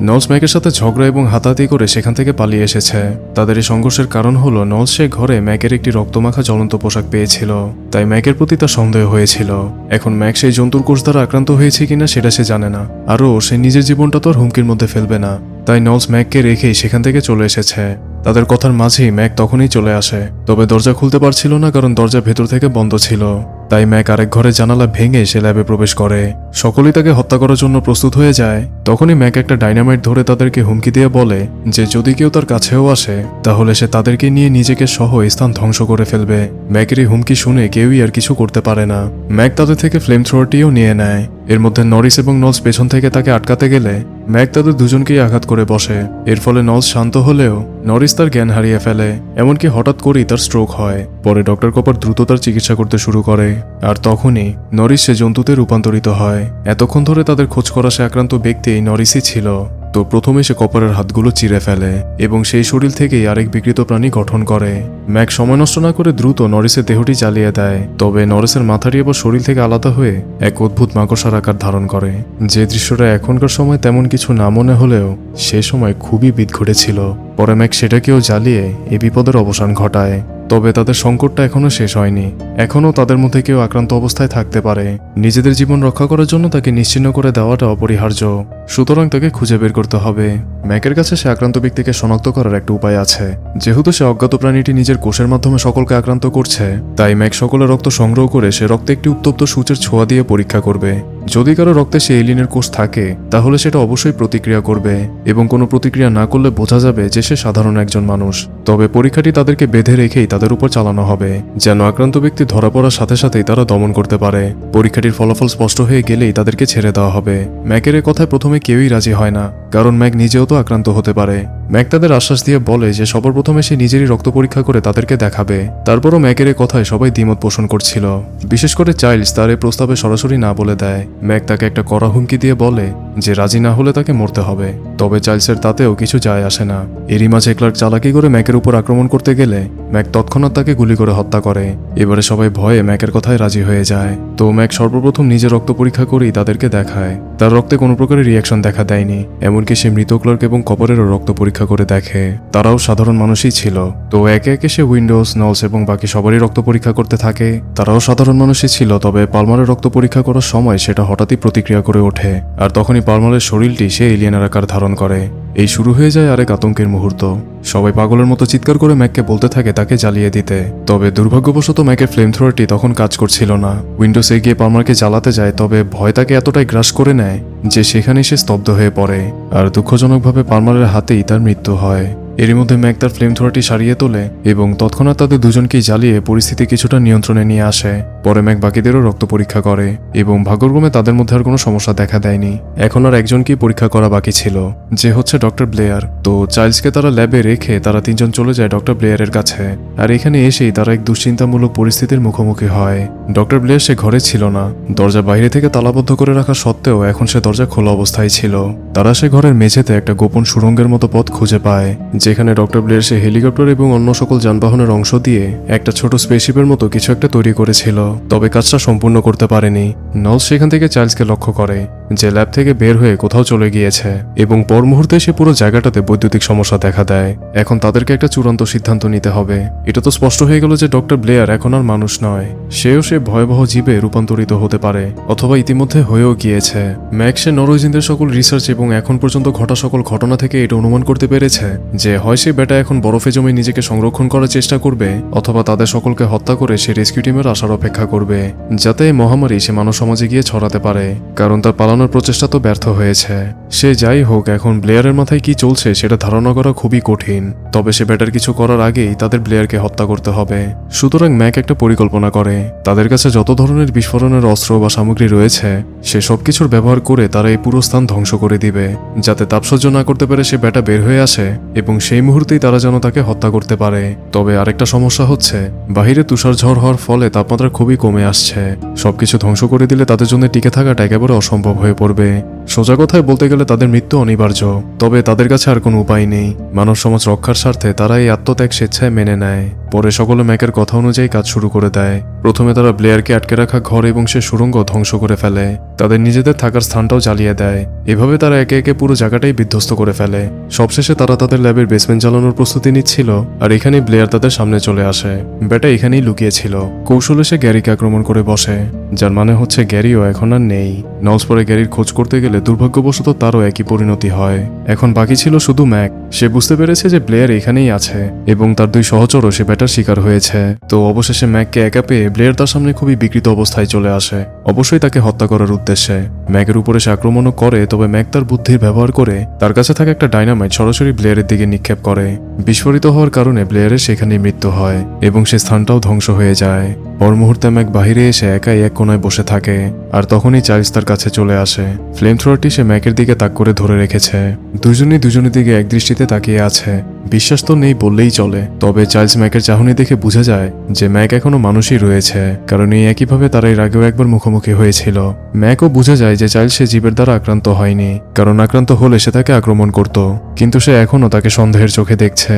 নলস ম্যাকের সাথে ঝগড়া এবং হাতাহাতি করে সেখান থেকে পালিয়ে এসেছে। তাদের এই সংঘর্ষের কারণ হলো নলস সে ঘরে ম্যাকের একটি রক্তমাখা জ্বলন্ত পোশাক পেয়েছিল, তাই ম্যাকের প্রতি তার সন্দেহ হয়েছিল। এখন ম্যাক সেই জন্তুর কোষ দ্বারা আক্রান্ত হয়েছে কিনা সেটা সে জানে না, আরও সে নিজের জীবনটা তো আর হুমকির মধ্যে ফেলবে না। তাই নলস ম্যাককে রেখেই সেখান থেকে চলে এসেছে। তাদের কথার মাঝেই ম্যাক তখনই চলে আসে, তবে দরজা খুলতে পারছিল না কারণ দরজা ভেতর থেকে বন্ধ ছিল। তাই ম্যাক আরেক ঘরে জানালা ভেঙে সে ল্যাবে প্রবেশ করে। সকলেই তাকে হত্যা করার জন্য প্রস্তুত হয়ে যায়। তখনই ম্যাক একটা ডাইনামাইট ধরে তাদেরকে হুমকি দিয়ে বলে যে যদি কেউ তার কাছেও আসে তাহলে সে তাদেরকে নিয়ে নিজেকে সহ স্থান ধ্বংস করে ফেলবে। ম্যাকের এই হুমকি শুনে কেউই আর কিছু করতে পারে না। ম্যাক তাদের থেকে ফ্লেম থ্রোয়ারটিও নিয়ে নেয়। এর মধ্যে নরিস এবং নলস পেছন থেকে তাকে আটকাতে গেলে ম্যাক তাদের দুজনকেই আঘাত করে বসে। এর ফলে নলস শান্ত হলেও নরিস তার জ্ঞান হারিয়ে ফেলে, এমনকি হঠাৎ করেই তার স্ট্রোক হয়। পরে ডক্টর কপার দ্রুত তার চিকিৎসা করতে শুরু করে, আর তখনই নরিস সে জন্তুতে রূপান্তরিত হয়। এতক্ষণ ধরে তাদের খোঁজ করা সে আক্রান্ত ব্যক্তি এই নরিসই ছিল। তো প্রথমে সে কপারের হাতগুলো চিরে ফেলে এবং সেই শরীর থেকেই আরেক বিকৃত প্রাণী গঠন করে। ম্যাক সময় নষ্ট না করে দ্রুত নরিসের দেহটি জ্বালিয়ে দেয়, তবে নরিসের মাথাটি এবার শরীর থেকে আলাদা হয়ে এক অদ্ভুত মাকড়সার আকার ধারণ করে। যে দৃশ্যটা এখনকার সময় তেমন কিছু না মনে হলেও সে সময় খুবই বিদ ঘটেছিল। পরে ম্যাক সেটাকেও জ্বালিয়ে এই বিপদের অবসান ঘটায়। তবে তাদের সংকটটা এখনো শেষ হয়নি, এখনও তাদের মধ্যে কেউ আক্রান্ত অবস্থায় থাকতে পারে। নিজেদের জীবন রক্ষা করার জন্য তাকে নিশ্চিহ্ন করে দেওয়াটা অপরিহার্য, সুতরাং তাকে খুঁজে বের করতে হবে। ম্যাকের কাছে সে আক্রান্ত ব্যক্তিকে শনাক্ত করার একটা উপায় আছে। যেহেতু সে অজ্ঞাত প্রাণীটি নিজের কোষের মাধ্যমে সকলকে আক্রান্ত করছে, তাই ম্যাক সকলের রক্ত সংগ্রহ করে সে রক্তে একটি উত্তপ্ত সূচের ছোঁয়া দিয়ে পরীক্ষা করবে। যদি কারো রক্তে সে এলিয়েনের কোষ থাকে তাহলে সেটা অবশ্যই প্রতিক্রিয়া করবে, এবং কোনো প্রতিক্রিয়া না করলে বোঝা যাবে যে সে সাধারণ একজন মানুষ। তবে পরীক্ষাটি তাদেরকে বেঁধে রেখেই তাদের উপর চালানো হবে, যেন আক্রান্ত ব্যক্তি ধরা পড়ার সাথে সাথেই তারা দমন করতে পারে। পরীক্ষাটির ফলাফল স্পষ্ট হয়ে গেলেই তাদেরকে ছেড়ে দেওয়া হবে। ম্যাকের কথায় প্রথমে কেউই রাজি হয় না, কারণ ম্যাক নিজেও তো আক্রান্ত হতে পারে। ম্যাক তাদের আশ্বাস দিয়ে বলে যে সবার প্রথমে সে নিজেরই রক্ত পরীক্ষা করে তাদেরকে দেখাবে। তারপরও ম্যাকের কথায় সবাই দ্বিমত পোষণ করছিল, বিশেষ করে চাইল্ডস তার এই প্রস্তাবে সরাসরি না বলে দেয়। ম্যাক তাকে একটা কড়া হুমকি দিয়ে বলে যে রাজি না হলে তাকে মরতে হবে, তবে চাইল্ডসের তাতেও কিছু যায় আসে না। এরই মাঝে ক্লার্ক চালাকি করে ম্যাকের উপর আক্রমণ করতে গেলে ম্যাক তৎক্ষণাৎ তাকে গুলি করে হত্যা করে। এবারে সবাই ভয়ে ম্যাকের কথায় রাজি হয়ে যায়। তো ম্যাক সর্বপ্রথম নিজের রক্ত পরীক্ষা করেই তাদেরকে দেখায়। তার রক্তে কোনো প্রকারের রিয়াকশন দেখা দেয়নি, এমনকি সে মৃত ক্লার্ক এবং কপারেরও রক্ত পরীক্ষা করে দেখে। তারাও সাধারণ মানুষই ছিল। তো একে একে সে উইন্ডোজ, নলস এবং বাকি সবারই রক্ত পরীক্ষা করতে থাকে। তারাও সাধারণ মানুষই ছিল, তবে পালমারের রক্ত পরীক্ষা করার সময় সেটা হঠাৎই প্রতিক্রিয়া করে ওঠে, আর তখনই পালমারের শরীরটি সে এলিয়েনের আকার ধারণ করে। এই শুরু হয়ে যায় আরেক আতঙ্কের মুহূর্ত। সবাই পাগলের মতো চিৎকার করে ম্যাককে বলতে থাকে তাকে জ্বালিয়ে দিতে, তবে দুর্ভাগ্যবশত ম্যাকের ফ্লেম থ্রোয়ারটি তখন কাজ করছিল না। উইন্ডোজ এগিয়ে পালমারকে জ্বালাতে যায়, তবে ভয় তাকে এতটাই গ্রাস করে নেয় যে সেখানেই সে স্তব্ধ হয়ে পড়ে, আর দুঃখজনকভাবে পালমারের হাতেই তার মৃত্যু হয়। এরই মধ্যে ম্যাক তার ফ্লেম থ্রোয়ারটি সারিয়ে তোলে এবং তৎক্ষণাৎ তাদের দুজনকেই জ্বালিয়ে পরিস্থিতি কিছুটা নিয়ন্ত্রণে নিয়ে আসে। পরে ম্যাক বাকিদেরও রক্ত পরীক্ষা করে এবং ভাগ্যক্রমে তাদের মধ্যে আর কোনো সমস্যা দেখা দেয়নি। এখন আর একজনকেই পরীক্ষা করা বাকি ছিল, যে হচ্ছে ডক্টর ব্লেয়ার। তো চাইল্ডসকে তারা ল্যাবে রেখে তারা তিনজন চলে যায় ডক্টর ব্লেয়ারের কাছে, আর এখানে এসেই তারা এক দুশ্চিন্তামূলক পরিস্থিতির মুখোমুখি হয়। ডক্টর ব্লেয়ার সে ঘরে ছিল না, দরজা বাইরে থেকে তালাবদ্ধ করে রাখা সত্ত্বেও এখন সে দরজা খোলা অবস্থায় ছিল। তারা সে ঘরের মেঝেতে একটা গোপন সুড়ঙ্গের মতো পথ খুঁজে পায়, যেখানে ডক্টর ব্লেয়ার সে হেলিকপ্টার এবং অন্য সকল যানবাহনের অংশ দিয়ে একটা ছোট স্পেসশিপের মতো কিছু একটা তৈরি করেছিল, তবে কাজটা সম্পূর্ণ করতে পারেনি। নলস সেখান থেকে চার্লসকে লক্ষ্য করে যে ল্যাব থেকে বের হয়ে কোথাও চলে গিয়েছে, এবং পর মুহূর্তে সে পুরো জায়গাটাতে বৈদ্যুতিক সমস্যা দেখা দেয়। এখন তাদেরকে একটা চূড়ান্ত সিদ্ধান্ত নিতে হবে। এটা তো স্পষ্ট হয়ে গেল যে ডক্টর ব্লেয়ার এখন আর মানুষ নয়, সে ভয়াবহ জীবে রূপান্তরিত হতে পারে, অথবা ইতিমধ্যে হয়েও গিয়েছে। ম্যাক সে নরওয়েজিনদের সকল রিসার্চ এবং এখন পর্যন্ত ঘটা সকল ঘটনা থেকে এটা অনুমান করতে পেরেছে যে হয় সে বেটা এখন বরফে জমে নিজেকে সংরক্ষণ করার চেষ্টা করবে, অথবা তাদের সকলকে হত্যা করে সে রেস্কিউ টিমের আসার অপেক্ষা করবে, যাতে এই মহামারী সে মানব সমাজে গিয়ে ছড়াতে পারে, কারণ তার পালানোর প্রচেষ্টা তো ব্যর্থ হয়েছে। সে যাই হোক, এখন ব্লেয়ারের মাথায় কি চলছে সেটা ধারণা করা খুবই কঠিন, তবে সে বেটার কিছু করার আগেই তাদের ব্লেয়ারকে হত্যা করতে হবে। সুতরাং ম্যাক একটা পরিকল্পনা করে, তাদের কাছে যত ধরনের বিস্ফোরণের অস্ত্র বা সামগ্রী রয়েছে সে সবকিছুর ব্যবহার করে তারা এই পুরো স্থান ধ্বংস করে দিবে, যাতে তাপ সহ্য না করতে পেরে সে বেটা বের হয়ে আসে এবং সেই মুহূর্তেই তারা যেন তাকে হত্যা করতে পারে। তবে আরেকটা সমস্যা হচ্ছে, বাহিরে তুষার ঝড় হওয়ার ফলে তাপমাত্রা খুবই কমে আসছে। সবকিছু ধ্বংস করে দিলে তাদের জন্য টিকে থাকাটা একেবারে অসম্ভব হয়ে পড়বে। সোজা কথায় বলতে গেলে তাদের মৃত্যু অনিবার্য, তবে তাদের কাছে আর কোনো উপায় নেই। মানব সমাজ রক্ষার স্বার্থে তারা এই আত্মত্যাগ স্বেচ্ছায় মেনে নেয়। পরে সকলে ম্যাকের কথা অনুযায়ী কাজ শুরু করে দেয়। প্রথমে তারা ব্লেয়ারকে আটকে রাখা ঘর এবং সে সুড়ঙ্গ ধ্বংস করে ফেলে, তাদের নিজেদের থাকার স্থানটাও জ্বালিয়ে দেয়। এভাবে তারা একে একে পুরো জায়গাটাই বিধ্বস্ত করে ফেলে। সবশেষে তারা তাদের ল্যাবের বেসমেন্ট জ্বালানোর প্রস্তুতি নিচ্ছিল, আর এখানেই ব্লেয়ার তাদের সামনে চলে আসে। ব্যাটা এখানেই লুকিয়েছিল। কৌশলে সে গ্যারিকে আক্রমণ করে বসে, যার মানে হচ্ছে গ্যারিও এখন আর নেই। নলস পরে গ্যারির খোঁজ করতে গেলে দুর্ভাগ্যবশত তারও একই পরিণতি হয়। এখন বাকি ছিল শুধু ম্যাক। সে বুঝতে পেরেছে যে ব্লেয়ার এখানেই আছে এবং তার দুই সহচরও সে ব্যাটার শিকার হয়েছে। তো অবশেষে ম্যাককে একা পেয়ে ব্লেয়ার তার সামনে খুবই বিকৃত অবস্থায় চলে আসে, অবশ্যই তাকে হত্যা করার উদ্দেশ্যে। ম্যাকের উপরে সে আক্রমণও করে, তবে ম্যাক তার বুদ্ধির ব্যবহার করে তার কাছে থাকা একটা ডাইনামাইট সরাসরি ব্লেয়ারের দিকে নিক্ষেপ করে। বিস্ফোরিত হওয়ার কারণে ব্লেয়ারের সেখানেই মৃত্যু হয় এবং সে স্থানটাও ধ্বংস হয়ে যায়। পর মুহূর্তে ম্যাক বাহিরে এসে একাই এক কোনায় বসে থাকে, আর তখনই চার্লস তার কাছে চলে আসে। ফ্লেম থ্রোয়ারটি সে ম্যাকের দিকে তাক করে ধরে রেখেছে। দুজনই দুজনের দিকে একদৃষ্টিতে তাকিয়ে আছে। বিশ্বাস তো নেই বললেই চলে, তবে চার্লস ম্যাকের চাহনি দেখে বোঝা যায় যে ম্যাক এখনো মানুষই রয়েছে, কারণ এই একইভাবে তারা এর আগেও একবার মুখোমুখি হয়েছিল। ম্যাকও বোঝা যায় যে চার্লস সে জীবের দ্বারা আক্রান্ত হয়নি, কারণ আক্রান্ত হলে সে তাকে আক্রমণ করত, কিন্তু সে এখনো তাকে সন্দেহের চোখে দেখছে।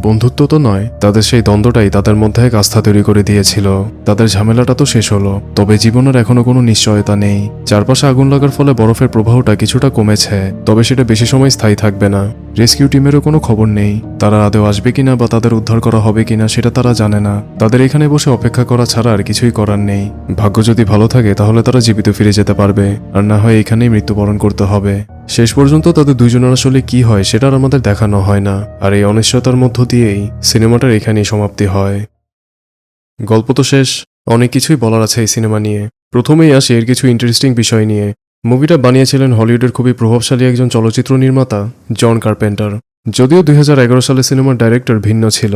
বন্ধুত্ব তো নয়, তাদের সেই দ্বন্দ্বটাই তাদের মধ্যে এক আস্থা তৈরি করে দিয়েছিল। তাদের ঝামেলাটা তো শেষ হলো, তবে জীবনের এখনো কোনো নিশ্চয়তা নেই। চারপাশে আগুন লাগার ফলে বরফের প্রবাহটা কিছুটা কমেছে, তবে সেটা বেশি সময় স্থায়ী থাকবে না। রেস্কিউ টিমেরও কোনো খবর নেই, তারা আদৌ আসবে কিনা বা তাদের উদ্ধার করা হবে কিনা সেটা তারা জানে না। তাদের এখানে বসে অপেক্ষা করা ছাড়া আর কিছুই করার নেই। ভাগ্য যদি ভালো থাকে তাহলে তারা জীবিত ফিরে যেতে পারবে, আর না হয় এখানেই মৃত্যুবরণ করতে হবে। শেষ পর্যন্ত তাদের দুইজনের আসলে কি হয় সেটা আর আমাদের দেখানো হয় না, আর এই অনিশ্চয়তার মধ্য দিয়েই সিনেমাটার এখানেই সমাপ্তি হয়। গল্প তো শেষ, অনেক কিছুই বলার আছে এই সিনেমা নিয়ে। প্রথমেই আসি এর কিছু ইন্টারেস্টিং বিষয় নিয়ে। মুভিটা বানিয়েছিলেন হলিউডের খুবই প্রভাবশালী একজন চলচ্চিত্র নির্মাতা জন কার্পেন্টার। যদিও 2011 সালে সিনেমার ডাইরেক্টর ভিন্ন ছিল,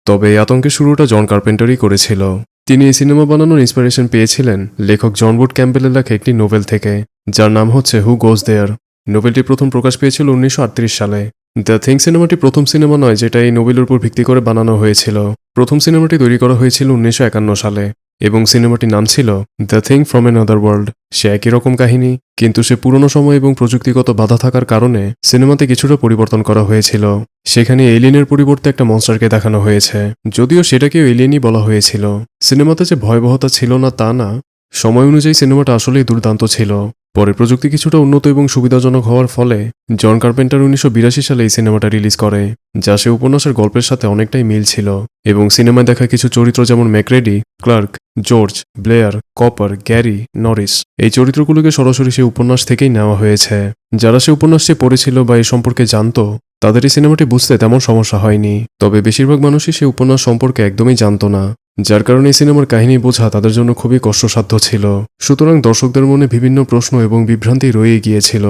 তবে এই আতঙ্কের শুরুটা জন কার্পেন্টারই করেছিল। তিনি এই সিনেমা বানানোর ইন্সপিরেশন পেয়েছিলেন লেখক জন বুট ক্যাম্পবেলের লেখা একটি নোভেল থেকে, যার নাম হচ্ছে হু গোজ দেয়ার। নোভেলটি প্রথম প্রকাশ পেয়েছিল 1938 সালে। দ্য থিং সিনেমাটি প্রথম সিনেমা নয় যেটা এই নোবেলের উপর ভিত্তি করে বানানো হয়েছিল। প্রথম সিনেমাটি তৈরি করা হয়েছিল 1951 সালে এবং সিনেমাটির নাম ছিল the thing from another world. সে একই রকম কাহিনী, কিন্তু সে পুরনো সময় এবং প্রযুক্তিগত বাধা থাকার কারণে সিনেমাতে কিছুটা পরিবর্তন করা হয়েছিল। সেখানে এলিয়েনের পরিবর্তে একটা মনস্টারকে দেখানো হয়েছে, যদিও সেটাকেও এলিয়েনই বলা হয়েছিল। সিনেমাতে যে ভয়াবহতা ছিল না তা না, সময় অনুযায়ী সিনেমাটা আসলেই দুর্দান্ত ছিল। পরে প্রযুক্তি কিছুটা উন্নত এবং সুবিধাজনক হওয়ার ফলে জন কার্পেন্টার 1982 সালে এই সিনেমাটা রিলিজ করে, যা সে উপন্যাসের গল্পের সাথে অনেকটাই মিল ছিল। এবং সিনেমায় দেখা কিছু চরিত্র যেমন MacReady, Clark, George, Blair, Copper, Garry, Norris, এই চরিত্রগুলোকে সরাসরি সে উপন্যাস থেকেই নেওয়া হয়েছে। যারা সে উপন্যাসটি পড়েছিল বা এই সম্পর্কে জানতো তাদের এই সিনেমাটি বুঝতে তেমন সমস্যা হয়নি, তবে বেশিরভাগ মানুষই সে উপন্যাস সম্পর্কে একদমই জানতো না, যার কারণে এই সিনেমার কাহিনী বোঝা তাদের জন্য খুবই কষ্টসাধ্য ছিল। সুতরাং দর্শকদের মনে বিভিন্ন প্রশ্ন এবং বিভ্রান্তি রয়ে গিয়েছিল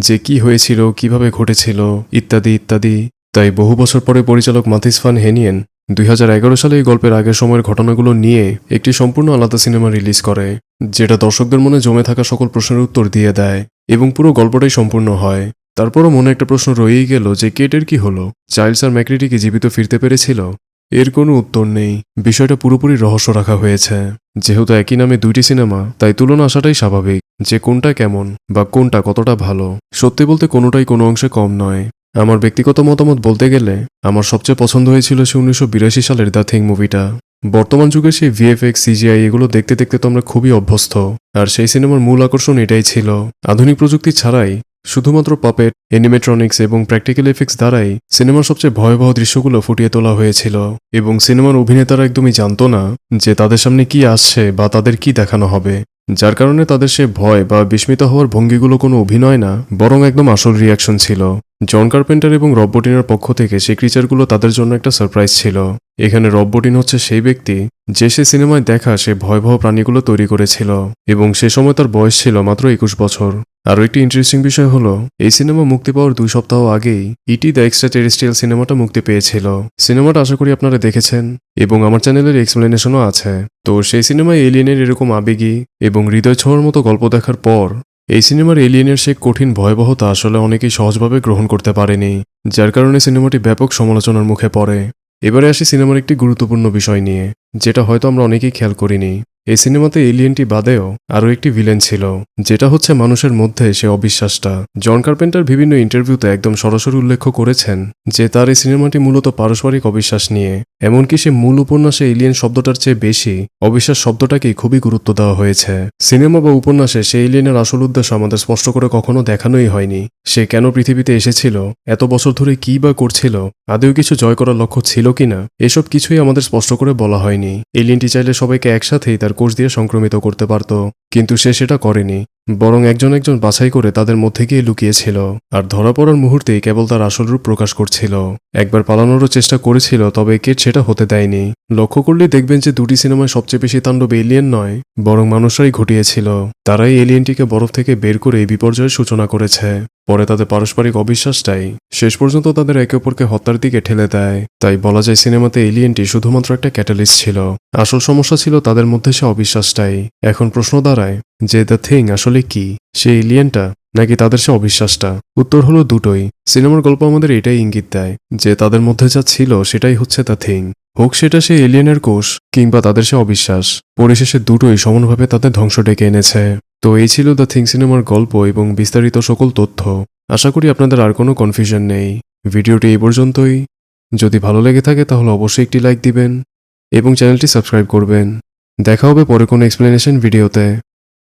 যে কি হয়েছিল, কিভাবে ঘটেছিল, ইত্যাদি ইত্যাদি। তাই বহু বছর পরে পরিচালক মাথিস ভান হেনিয়েন 2011 সালে এই গল্পের আগের সময়ের ঘটনাগুলো নিয়ে একটি সম্পূর্ণ আলাদা সিনেমা রিলিজ করে, যেটা দর্শকদের মনে জমে থাকা সকল প্রশ্নের উত্তর দিয়ে দেয় এবং পুরো গল্পটাই সম্পূর্ণ হয়। তারপরও মনে একটা প্রশ্ন রয়েই গেল যে কেটের কি হলো, চাইল্ডস আর ম্যাক্রিডি কি জীবিত ফিরতে পেরেছিল? এর কোনো উত্তর নেই, বিষয়টা পুরোপুরি রহস্য রাখা হয়েছে। যেহেতু একই নামে দুইটি সিনেমা, তাই তুলনা আসাটাই স্বাভাবিক যে কোনটা কেমন বা কোনটা কতটা ভালো। সত্যি বলতে কোনোটাই কোনো অংশে কম নয়। আমার ব্যক্তিগত মতামত বলতে গেলে আমার সবচেয়ে পছন্দ হয়েছিল সে 1982 সালের দ্য থিং মুভিটা। বর্তমান যুগে সেই ভিএফএক্স, সিজিআই এগুলো দেখতে দেখতে তো আমরা খুবই অভ্যস্ত, আর সেই সিনেমার মূল আকর্ষণ এটাই ছিল। আধুনিক প্রযুক্তি ছাড়াই শুধুমাত্র পাপেট, অ্যানিমেট্রনিক্স এবং প্র্যাকটিক্যাল এফেক্টস দ্বারাই সিনেমার সবচেয়ে ভয়াবহ দৃশ্যগুলো ফুটিয়ে তোলা হয়েছিল এবং সিনেমার অভিনেতারা একদমই জানতো না যে তাদের সামনে কি আসছে বা তাদের কি দেখানো হবে, যার কারণে তাদের সে ভয় বা বিস্মিত হওয়ার ভঙ্গিগুলো কোনো অভিনয় না, বরং একদম আসল রিয়াকশন ছিল। জন কার্পেন্টার এবং রব বটিনের পক্ষ থেকে সেই ক্রিচারগুলো তাদের জন্য একটা সারপ্রাইজ ছিল। এখানে রব বটিন হচ্ছে সেই ব্যক্তি যে সে সিনেমায় দেখা সে ভয়াবহ প্রাণীগুলো তৈরি করেছিল এবং সে সময় তার বয়স ছিল মাত্র 21 বছর। আরও একটি ইন্টারেস্টিং বিষয় হলো এই সিনেমা মুক্তি পাওয়ার 2 সপ্তাহ আগেই ইটি দ্য এক্সট্রা টেরেস্ট্রিয়াল সিনেমাটা মুক্তি পেয়েছিল। সিনেমাটা আশা করি আপনারা দেখেছেন এবং আমার চ্যানেলের এক্সপ্লেনেশনও আছে। তো সেই সিনেমায় এলিয়েনের এরকম আবেগী এবং হৃদয় ছোঁয়ার মতো গল্প দেখার পর এই সিনেমার এলিয়েনের সে কঠিন ভয়াবহতা আসলে অনেকেই সহজভাবে গ্রহণ করতে পারেনি, যার কারণে সিনেমাটি ব্যাপক সমালোচনার মুখে পড়ে। এবারে আসি সিনেমার একটি গুরুত্বপূর্ণ বিষয় নিয়ে, যেটা হয়তো আমরা অনেকেই খেয়াল করিনি। এই সিনেমাতে এলিয়েনটি বাদেও আরও একটি ভিলেন ছিল, যেটা হচ্ছে মানুষের মধ্যে সে অবিশ্বাসটা। জন কার্পেন্টার বিভিন্ন ইন্টারভিউতে একদম সরাসরি উল্লেখ করেছেন যে তার এই সিনেমাটি মূলত পারস্পরিক অবিশ্বাস নিয়ে। এমনকি সে মূল উপন্যাসে এলিয়েন শব্দটার চেয়ে বেশি অবিশ্বাস শব্দটাকেই খুবই গুরুত্ব দেওয়া হয়েছে। সিনেমা বা উপন্যাসে সেই এলিয়েনের আসল উদ্দেশ্য আমাদের স্পষ্ট করে কখনো দেখানোই হয়নি। সে কেন পৃথিবীতে এসেছিল, এত বছর ধরে কী বা করছিল, আদেও কিছু জয় করার লক্ষ্য ছিল কিনা, এসব কিছুই আমাদের স্পষ্ট করে বলা হয়নি। এলিয়েনটি চাইলে সবাইকে একসাথেই তার কোষ দিয়ে সংক্রমিত করতে পারত, কিন্তু সে সেটা করেনি, বরং একজন একজন বাছাই করে তাদের মধ্যে গিয়ে লুকিয়েছিল, আর ধরা পড়ার মুহূর্তেই কেবল তার আসল রূপ প্রকাশ করছিল। একবার পালানোরও চেষ্টা করেছিল, তবে কেট সেটা হতে দেয়নি। লক্ষ্য করলেই দেখবেন যে দুটি সিনেমায় সবচেয়ে বেশি তাণ্ডব এলিয়েন নয়, বরং মানুষরাই ঘটিয়েছিল। তারাই এলিয়েনটিকে বরফ থেকে বের করে এই বিপর্যয়ের সূচনা করেছে। পরে তাদের পারস্পরিক অবিশ্বাসটাই শেষ পর্যন্ত তাদের একে অপরকে হত্যার দিকে ঠেলে দেয়। তাই বলা যায় সিনেমাতে এলিয়েনটি শুধুমাত্র একটা ক্যাটালিস্ট ছিল, আসল সমস্যা ছিল তাদের মধ্যে সে অবিশ্বাসটাই। এখন প্রশ্ন দাঁড়ায় যে দ্য থিং আসলে কি, সে এলিয়েনটা নাকি তাদের সে অবিশ্বাসটা? উত্তর হলো দুটোই। সিনেমার গল্প আমাদের এটাই ইঙ্গিত দেয় যে তাদের মধ্যে যা ছিল সেটাই হচ্ছে দ্য থিং, হোক সেটা সে এলিয়েনের কোষ কিংবা তাদের সে অবিশ্বাস। পরিশেষে দুটোই সমানভাবে তাদের ধ্বংস ডেকে এনেছে। তো এই ছিল দ্য থিং সিনেমার গল্প এবং বিস্তারিত সকল তথ্য। আশা করি আপনাদের আর কোনো কনফিউশন নেই। ভিডিওটি এই পর্যন্তই। যদি ভালো লেগে থাকে তাহলে অবশ্যই একটি লাইক দিবেন এবং চ্যানেলটি সাবস্ক্রাইব করবেন। দেখা হবে পরে কোনো এক্সপ্লেনেশন ভিডিওতে।